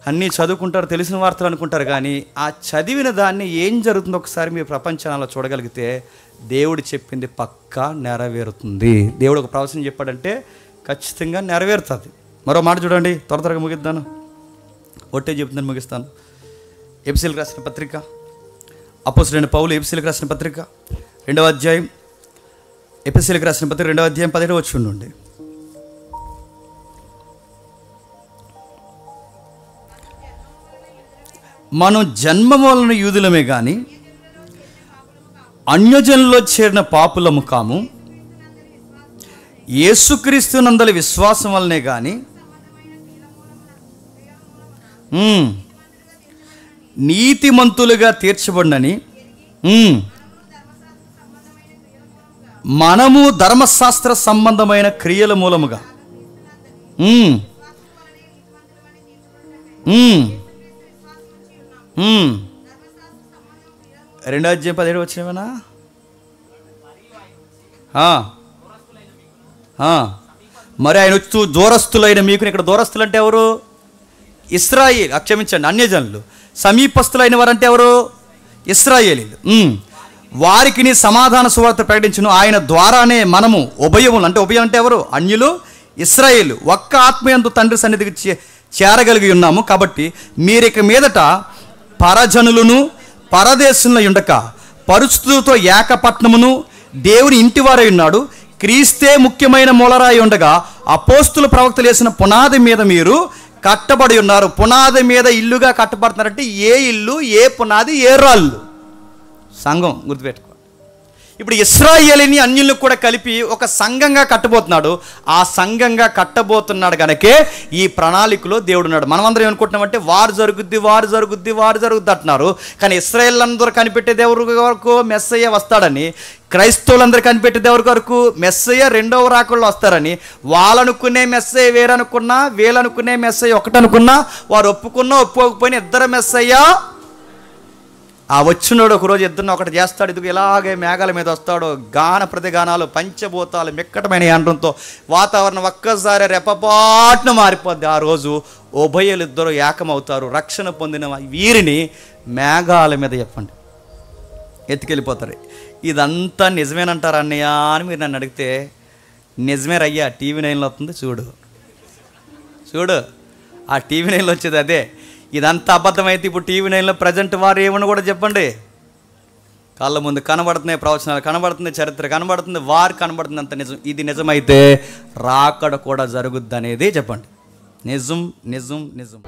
అన్నీ చదువుకుంటారు, తెలిసిన వార్తలు అనుకుంటారు, కానీ ఆ చదివిన దాన్ని ఏం జరుగుతుందో ఒకసారి మీరు ప్రపంచాలలో చూడగలిగితే దేవుడు చెప్పింది పక్కా నెరవేరుతుంది. దేవుడు ఒక ప్రవచనం చెప్పాడంటే ఖచ్చితంగా నెరవేరుతుంది. మరో మాట చూడండి, త్వరగా ముగిద్దాను, ఒట్టే చెప్తున్నాను, ముగిస్తాను. ఎఫెసీయులకు రాసిన పత్రిక, అపోస్తలుడైన పౌలు ఎఫెసీయులకు రాసిన పత్రిక 2వ అధ్యాయం, ఎఫెసీయులకు రాసిన పత్రిక 2వ అధ్యాయం 17వ వచనం నుండి. మనం జన్మ వలన యూదులమే కానీ అన్యజనుల్లో చేరిన పాపులము కాము. యేసుక్రీస్తునందలి విశ్వాసం వలనే కానీ నీతిమంతులుగా తీర్చబడినని మనము ధర్మశాస్త్ర సంబంధమైన క్రియల మూలముగా 2వ అధ్యాయం 17 వచ్చినవేనా? మరి ఆయన వచ్చి దూరస్తులైన మీకు, ఇక్కడ దూరస్తులు అంటే ఎవరు? ఇశ్రాయేల్, క్షమించండి, అన్యజనులు. సమీపస్తులైన వారంటే ఎవరు? ఇశ్రాయేలీలు. వారికి నీ సమాధాన సువార్త ప్రకటించును. ఆయన ద్వారానే మనము ఉభయములు, అంటే ఉభయం అంటే ఎవరు? అన్యులు, ఇశ్రాయేలు, ఒక్క ఆత్మయందు తండ్రి సన్నిధికి చేరగలిగి ఉన్నాము. కాబట్టి మీరిక మీదట పరజనులను పరదేశంలో ఉండక పరిస్థితులతో ఏకపట్నమును దేవుని ఇంటివారై ఉన్నాడు. క్రీస్తే ముఖ్యమైన మూలరాయి ఉండగా అపోస్తుల ప్రవక్తలు వేసిన పునాది మీద మీరు కట్టబడి ఉన్నారు. పునాది మీద ఇల్లుగా కట్టబడుతున్నారంటే ఏ ఇల్లు, ఏ పునాది, ఏ రాళ్ళు? సంఘం. గుర్తుపెట్టుకో. ఇప్పుడు ఇశ్రాయేలీని అన్యులను కూడా కలిపి ఒక సంఘంగా కట్టబోతున్నాడు. ఆ సంఘంగా కట్టబోతున్నాడు కనుకే ఈ ప్రణాళికలో దేవుడు ఉన్నాడు. మనమందరం ఏమనుకుంటున్నామంటే వారు జరుగుద్ది, వారు జరుగుద్ది, వారు జరుగుద్ది అంటున్నారు. కానీ ఇశ్రాయేల్ అందరూ కనిపెట్టేది ఎవరి వరకు? మెస్సయ్య వస్తాడని. క్రైస్తవులందరూ కనిపెట్టేది ఎవరి వరకు? మెస్సయ్య రెండవ రాకల్లో వస్తారని. వాళ్ళనుకునే మెస్సయ్య వేరనుకున్నా, వీళ్ళనుకునే మెస్సయ్య ఒకటనుకున్నా, వారు ఒప్పుకున్నా ఒప్పుకోకపోయినా ఇద్దరు మెస్సయ్య. ఆ వచ్చినాడు ఒకరోజు ఇద్దరిని ఒకటి చేస్తాడు. ఇదిగో ఇలాగే మేఘాల మీద వస్తాడు. గాన ప్రతిగానాలు, పంచభూతాలు, మిక్కటమైన యంత్రంతో వాతావరణం ఒక్కసారి రెప్పపాటున మారిపోద్ది. ఆ రోజు ఉభయులిద్దరూ ఏకమవుతారు. రక్షణ పొందిన వీరిని మేఘాల మీద చెప్పండి ఎత్తుకెళ్ళిపోతారు. ఇదంతా నిజమేనంటారు అన్నయ్య అని మీరు నన్ను అడిగితే, నిజమే రయ్యా. టీవీ 9లో వస్తుంది చూడు. ఆ టీవీ 9లో వచ్చేది అదే. ఇదంతా అబద్ధమైతే ఇప్పుడు టీవీ 9లో ప్రజెంట్ వారు ఏమని కూడా చెప్పండి. కళ్ళ ముందు కనబడుతున్నాయి, ప్రవచనాలు కనబడుతుంది, చరిత్ర కనబడుతుంది, వారు కనబడుతుంది. అంత నిజం. ఇది నిజమైతే రాకడ కూడా జరుగుద్ది అనేది చెప్పండి. నిజం నిజం నిజం.